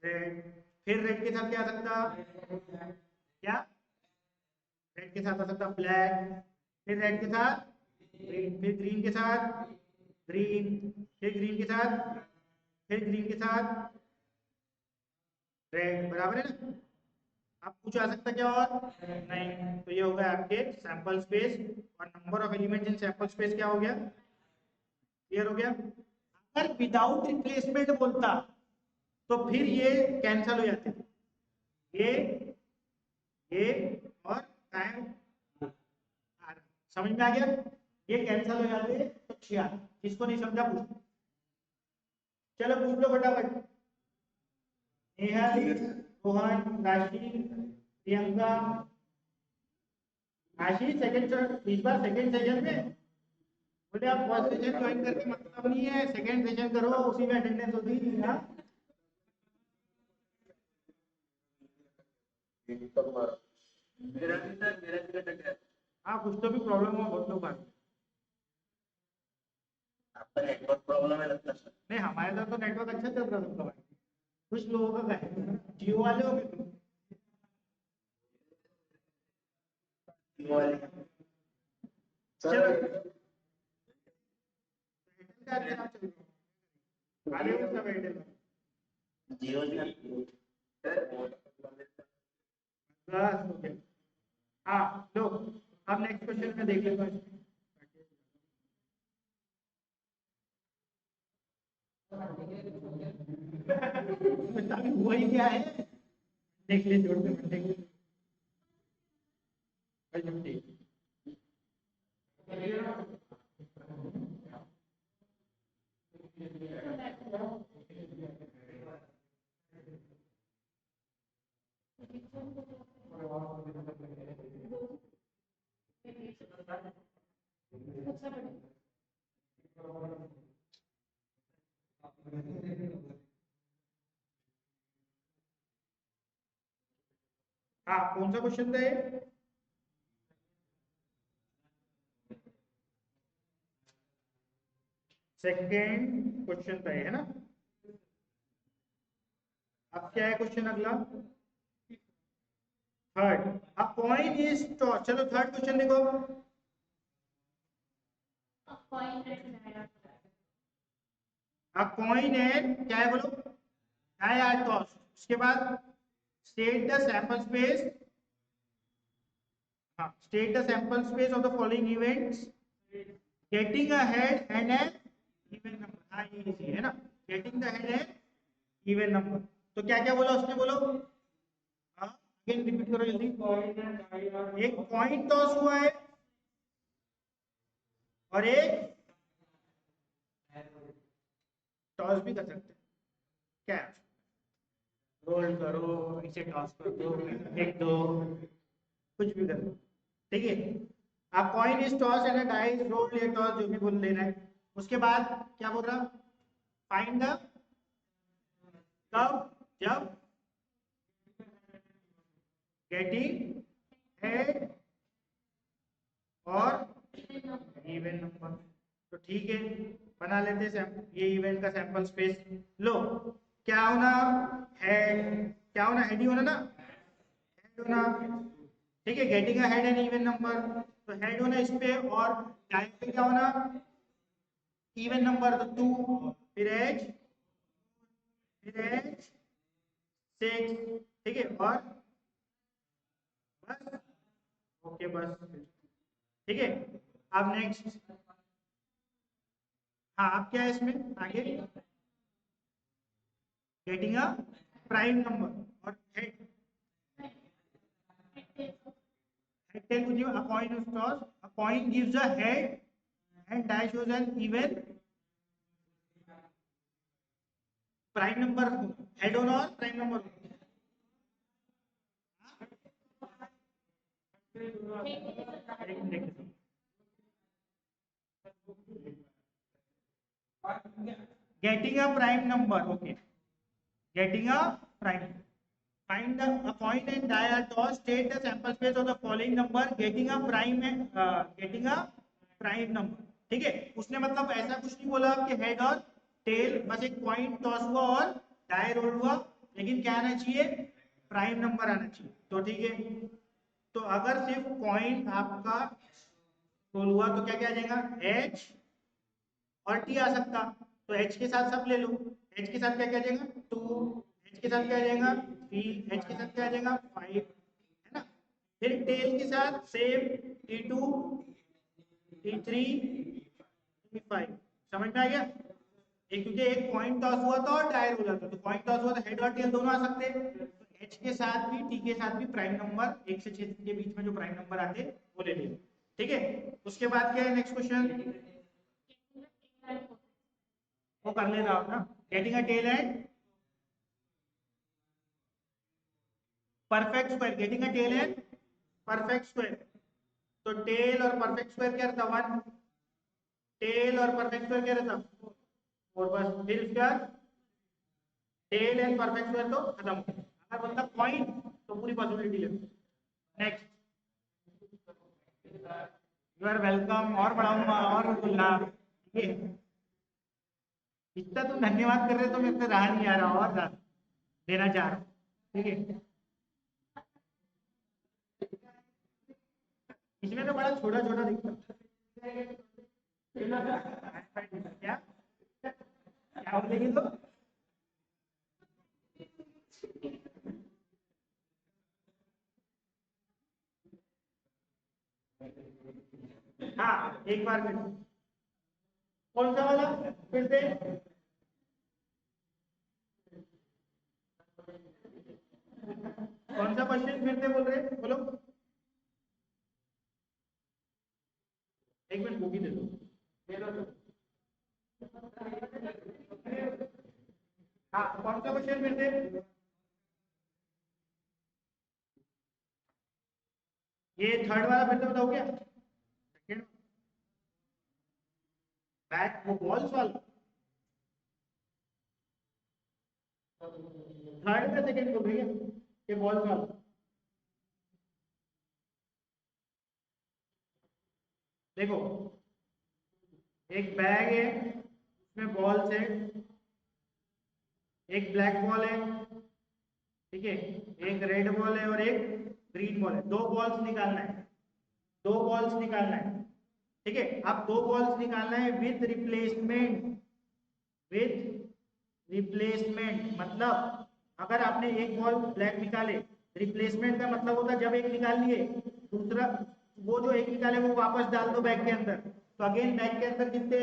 रेड, फिर रेड के साथ क्या आ सकता, क्या, रेड के साथ आ सकता ब्लैक, फिर रेड के साथ ग्रीन, फिर ग्रीन के साथ ग्रीन, फिर ग्रीन के साथ, फिर ग्रीन के साथ रेड, बराबर है ना। अब कुछ आ सकता क्या और नहीं, तो ये हो गया आपके सैंपल स्पेस, और number of elements in sample space क्या हो गया, क्लियर हो गया। अगर विदाउट रिप्लेसमेंट बोलता तो फिर ये कैंसल हो जाते, ये ये और टाइम आर, समझ में आ गया, ये कैंसल हो जाते, तो 6 किसको नहीं समझा पूछ, चलो पूछ लो फटाफट। नेहल, रोहन, राशि, प्रियंका, आशीष सेकंड, इस बार सेकंड सेशन में बोले आप फर्स्ट सेशन ज्वाइन करके मतलब नहीं है, सेकंड सेशन करो, उसी में अटेंडेंस होती है। हाँ मेरा भी सर, मेरा भी कट गया। हाँ, कुछ तो भी प्रॉब्लम हुआ बहुत लोग बात, आपका नेटवर्क प्रॉब्लम है लगता है। नहीं हमारे साथ तो नेटवर्क अच्छा चल रहा था भाई, कुछ लोगों का है, जियो वाले हो गए वाले चलो सर, आगे उसका बैठे जियो जी बस हो गया। हाँ लो, अब नेक्स्ट क्वेश्चन में देख लेते हैं। तभी वही क्या है, देख ले जोड़ के देख ले। हाँ, कौन सा क्वेश्चन था ये? सेकेंड क्वेश्चन था ये, है ना? अब क्या है क्वेश्चन अगला? Third, a coin is toss. चलो थर्ड क्वेश्चन देखो। अ कॉइन एंड क्या है बोलो? Die are toss. उसके बाद स्टेट द सैंपल स्पेस। हाँ, state the sample space of the following events, getting a head and an even number। हाँ, ये इजी है ना, getting the head and even number। तो क्या क्या बोला उसने, बोलो। हाँ, अगेन रिपीट करो जल्दी। एक कॉइन टॉस हुआ है और एक टॉस भी कर सकते हैं। क्या है? रोल करो, इसे टॉस कर दो, फेंक दो, कुछ भी कर दो। ठीक है। आप coin is toss and die is rolled या टॉस, जो भी बोल लेना है। उसके बाद क्या बोल रहा? फाइंड द कब, जब गेटिंग हेड और इवन नंबर। तो ठीक है, बना लेते हैं ये इवेंट का सैंपल स्पेस। लो, क्या होना? हेड, क्या होना? हेड ही होना ना, हेड होना। ठीक है, getting a head and even number, तो हेड होना इस पे, और टाइम पे क्या होना? इवन नंबर, तो 2, फिर एज 6। ठीक है, और बस। ओके, बस। ठीक है। अब नेक्स्ट, हाँ, अब क्या है इसमें आगे? गेटिंग अ प्राइम नंबर और head tell to give a coin of toss. A coin gives a head and die shows an even prime number। Head होना और prime number. Getting a prime number, okay. Getting a prime, find the a coin and die are tossed, state the sample space of the following number, getting a prime and getting a prime number। ठीक है, उसने मतलब ऐसा कुछ नहीं बोला कि head और टेल, बस एक कॉइन टॉस हुआ और डाई रोल हुआ, लेकिन क्या आना चाहिए? प्राइम नंबर आना चाहिए। तो ठीक है, तो अगर सिर्फ कॉइन आपका रोल हुआ तो क्या क्या आ जाएगा? एच और टी आ सकता, तो एच के साथ सब ले लो। एच के साथ क्या क्या आ जाएगा? 2। एच के साथ क्या आ जाएगा? 3। एच के साथ क्या आ जाएगा? 5, है ना? फिर टेल के साथ सेम, T2, T3, T5। समझ में आ गया? एक, क्योंकि एक कॉइन टॉस हुआ था और टायर हो जाता, तो कॉइन टॉस हुआ तो हेड और टेल दोनों आ सकते हैं। तो एच के साथ भी टी के साथ भी प्राइम नंबर 1 से 6 के बीच में जो प्राइम नंबर आते वो ले लेंगे। ठीक है, उसके बाद क्या है नेक्स्ट क्वेश्चन? वो कर लेना आप ना, getting a tail and perfect square. Getting a tail and perfect square, तो टेल और परफेक्ट स्क्वायर क्या रहता? 1। टेल और परफेक्ट स्क्वायर क्या रहता? 4, बस। फिर उसके बाद टेल एंड परफेक्ट स्क्वायर तो खत्म हो गया। अगर मतलब पॉइंट, तो पूरी पॉसिबिलिटी ले। नेक्स्ट, यू आर वेलकम, और बढ़ाऊंगा और बोलना। ठीक है, इतना तुम धन्यवाद कर रहे हो तो मेरे से रहा नहीं आ रहा, और देना चाह रहा हूँ। ठीक है, इसमें तो बड़ा छोटा छोटा दिखता है। क्या क्या बोलेगी तो? हाँ, एक बार फिर कौन सा वाला? फिर से कौन सा क्वेश्चन फिर से बोल रहे हैं, बोलो। एक मिनट बुक ही दे दो। हाँ, कौन सा क्वेश्चन फिर से? ये थर्ड वाला फिर से बताओ क्या? सेकंड बैक वो बॉल्स वाला, थर्ड में सेकंड बोल रही है ये बॉल्स वाला। देखो, एक बैग है उसमें बॉल्स है, एक ब्लैक बॉल है, ठीक है, एक रेड बॉल है और एक ग्रीन बॉल है। दो बॉल्स निकालना है, दो बॉल्स निकालना है, ठीक है। अब दो बॉल्स निकालना है विथ रिप्लेसमेंट, विथ रिप्लेसमेंट मतलब अगर आपने एक बॉल ब्लैक निकाले, रिप्लेसमेंट का मतलब होता है जब एक निकाल लिए दूसरा वो जो एक निकाले वो वापस डाल दो बैग के अंदर, तो अगेन बैग के अंदर कितने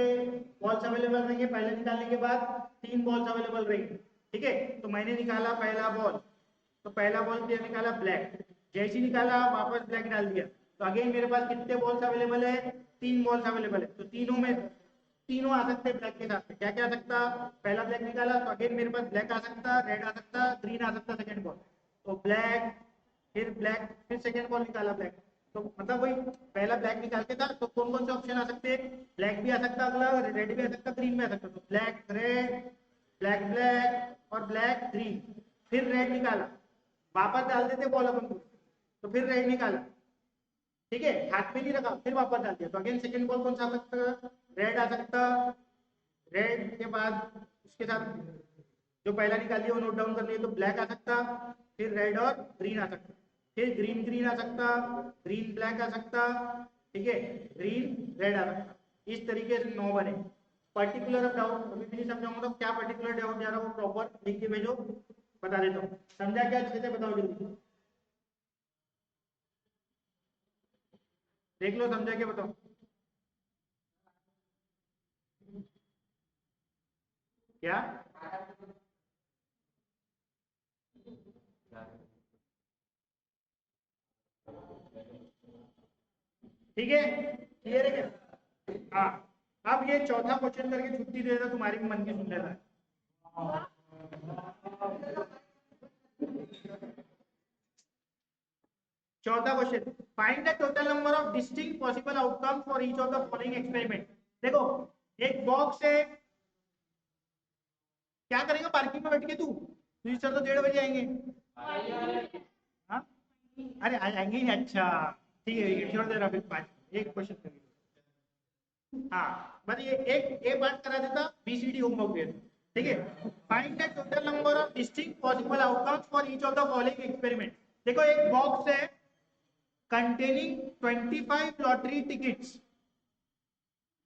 बॉल्स अवेलेबल रहेंगे? पहले निकालने के बाद 3 बॉल्स अवेलेबल रहेंगे, ठीक है। तो मैंने निकाला पहला बॉल, तो पहला बॉल दिया निकाला ब्लैक, जैसे ही निकाला वापस ब्लैक डाल दिया, तो अगेन मेरे पास कितने बॉल्स अवेलेबल है? 3 बॉल्स अवेलेबल है। तो तीनों में तीनों आ सकते हैं ब्लैक के साथ में। क्या क्या आ सकता? पहला ब्लैक निकाला तो अगेन मेरे पास ब्लैक आ सकता, रेड आ सकता, ग्रीन आ सकता सेकंड बॉल। तो ब्लैक, फिर ब्लैक, फिर सेकंड बॉल निकाला ब्लैक, तो मतलब वही पहला ब्लैक निकाल के था। तो कौन कौन से ऑप्शन आ सकते हैं? ब्लैक भी आ सकता, अगला रेड भी आ सकता, ग्रीन भी आ सकता। तो ब्लैक रेड, ब्लैक ब्लैक और ब्लैक ग्रीन। फिर रेड निकाला, वापस डाल देते बॉल अपन को, तो फिर रेड निकाला, ठीक है, हाथ में नहीं रखा, फिर वापस डाल दिया, तो अगेन सेकंड बॉल कौन सा आ सकता? रेड आ सकता, रेड के बाद उसके साथ जो पहला निकाल लिया वो नोट डाउन कर लिए, तो ब्लैक आ सकता, फिर रेड और ग्रीन आ सकता, फिर ग्रीन ग्रीन आ सकता, ग्रीन ब्लैक आ सकता, ठीक है, ग्रीन रेड आ सकता। इस तरीके से 9 बने। पर्टिकुलर डाउट अभी भी नहीं समझाऊंगा, तो क्या पर्टिकुलर डाउट जा रहा है वो प्रॉपर लिख के भेजो, बता देता हूँ। समझा क्या अच्छे से बताओ जल्दी, देख लो समझा के बताओ। क्या? ठीक है, क्लियर है क्या? हाँ, अब ये चौथा क्वेश्चन करके छुट्टी दे देता, तुम्हारी भी मन की सुन लेता है। चौथा question, find the total number of distinct possible outcome for each of the following experiment. देखो, एक बॉक्स है, क्या करेगा पार्किंग में बैठ के तू? तुझे सर तो 1:30 बजे आएंगे। हाँ, अरे आएंगे ही नहीं, अच्छा ठीक है, छोड़ दे रहा, फिर 5 एक क्वेश्चन करेंगे। हाँ, बस ये एक ए पार्ट करा देता, बीसीडी होमवर्क दे देता, ठीक है। Find the total number of distinct possible outcomes for each of the following experiment. देखो, एक बॉक्स है containing 25 lottery tickets,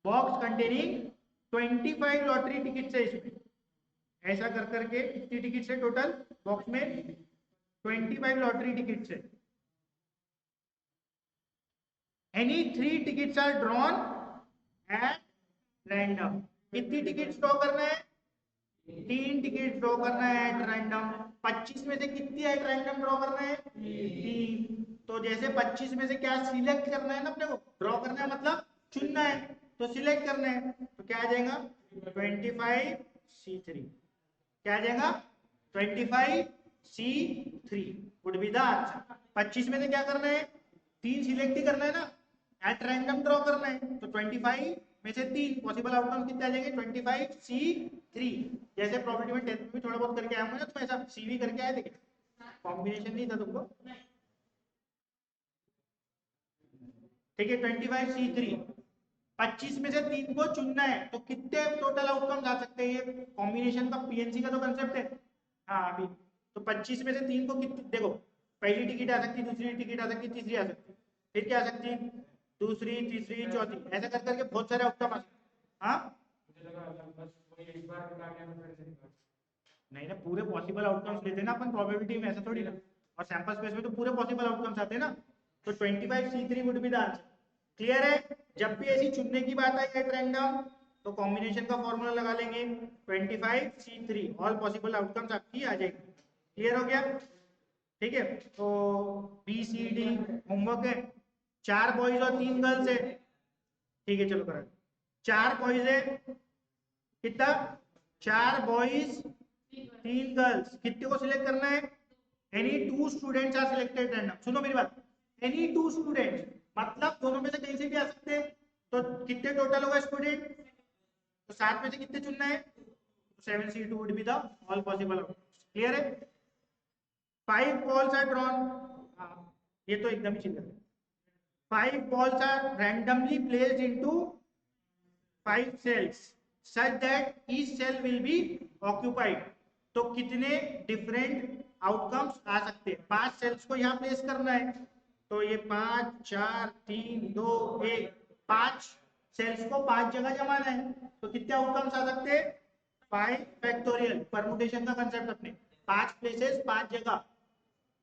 box containing 25 lottery tickets है इसमें। ऐसा कर करके कितनी टिकट्स है टोटल बॉक्स में? 25 लॉटरी टिकट्स है। Any 3 tickets are drawn at random. कितनी टिकट ड्रॉ करना है? 3 टिकट ड्रॉ करना है एट रैंडम। 25 में से कितनी एट रैंडम ड्रॉ करना है? 3। तो जैसे 25 में से क्या सिलेक्ट करना है ना, अपने को ड्रॉ करना है मतलब चुनना है, तो सिलेक्ट करना है, तो क्या आ जाएगा? 25C3। क्या आ जाएगा? 25C3 would be the answer. 25 में से क्या करना है? 3 सिलेक्ट ही करना है ना, एट रैंडम ड्रॉ करना है, तो 25 में से 3 पॉसिबल आउटकम कितने आ जाएंगे? 25C3। जैसे प्रॉपर्टी में 10th में भी थोड़ा बहुत करके आया हूँ ना, तो ऐसा सीवी करके आए थे क्या? कॉम्बिनेशन नहीं था तुमको, ठीक है। 25C3, 25 में से 3 को चुनना है, तो कितने टोटल आउटकम आ सकते हैं? ये कॉम्बिनेशन का पीएनसी का तो कंसेप्ट है। हाँ, अभी तो 25 में से 3 को कितने, देखो, पहली टिकट आ सकती, दूसरी टिकट आ सकती, तीसरी आ सकती, फिर क्या आ सकती? दूसरी, तीसरी, चौथी, ऐसा कर करके बहुत सारे आउटकम आ सकते। हाँ, नहीं ना, पूरे पॉसिबल आउटकम्स लेते हैं ना अपन प्रोबेबिलिटी में, ऐसा थोड़ी ना। और सैंपल स्पेस में तो पूरे पॉसिबल आउटकम्स आते हैं ना, तो 25C3 would be the answer. Clear है? जब भी ऐसी चुनने की बात आई एट रैंडम, तो कॉम्बिनेशन का फॉर्मूला लगा लेंगे 25C3, ऑल पॉसिबल आउटकम्स आपकी आ जाएगी। क्लियर हो गया? ठीक है, तो बी सी डी होमवर्क है, 4 बॉयज और 3 गर्ल्स है। ठीक है, चलो करा। 4 बॉयज है, कितना? 4 बॉयज 3 गर्ल्स। कितने को सिलेक्ट करना है? Any 2 students are selected random. सुनो मेरी बात, एनी 2 स्टूडेंट्स मतलब दोनों में से कहीं से भी आ सकते हैं। तो कितने टोटल होगा स्टूडेंट? तो 7 में से कितने चुनना है? 7C2 would be the all possible outcomes. Clear है? 5 balls are drawn. हाँ, ये तो एकदम ही चिल्ला है। 5 balls are randomly placed into 5 cells such that each cell will be occupied. तो कितने डिफरेंट आउटकम्स आ सकते हैं? 5 सेल्स को यहाँ प्लेस करना है, तो ये 5 4 3 2 1, 5 सेल्स को 5 जगह जमाना है, तो कितने आउटकम्स आ सकते हैं? 5 फैक्टोरियल। परमुटेशन का कंसेप्ट अपने 5 प्लेसेस 5 जगह,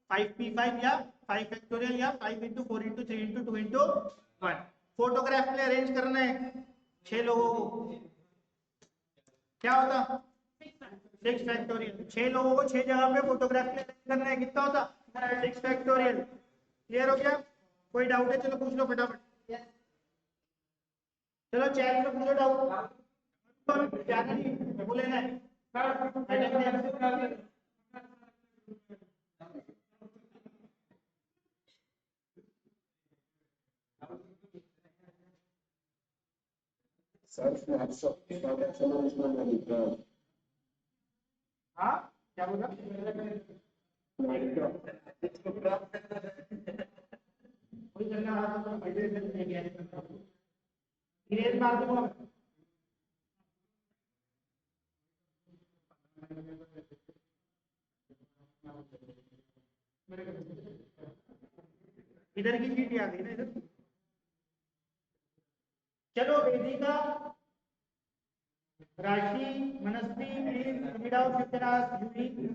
5p5 या 5 फैक्टोरियल या 5 into 4 into 3 into 2 into 1। Photograph में अरेंज करना है 6 लोगों को, क्या होता? 6 फैक्टोरियल। 6 लोगों को 6 जगह पे फोटोग्राफ में अरेंज करना है, कितना होता? 6 फैक्टोरियल। क्लियर हो गया? कोई डाउट है? चलो पूछ लो फटाफट। चलो चैट में पूछो डाउट। जाना नहीं, वो लेना है। हाँ, क्या बोला? कोई करने वाला तो इरेज मार दूंगा। इधर की शीट आ गई ना इधर। चलो Vedika, Rashi, Manasvi, please read out Shivraj UV.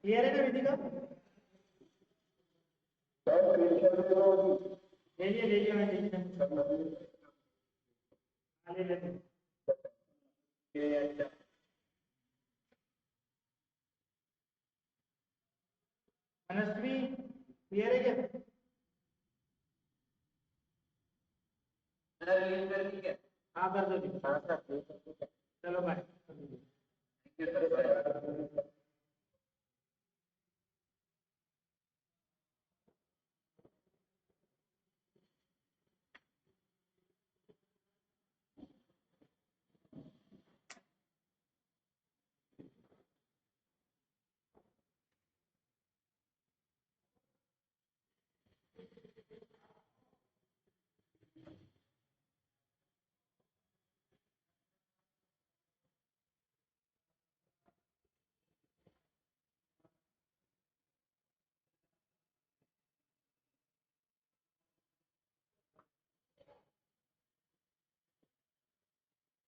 Clear है ना वेदिका? ले लिया मैं, ले लेते। मनस्वी क्लियर है क्या? हाँ कर दो जी। चलो बाय।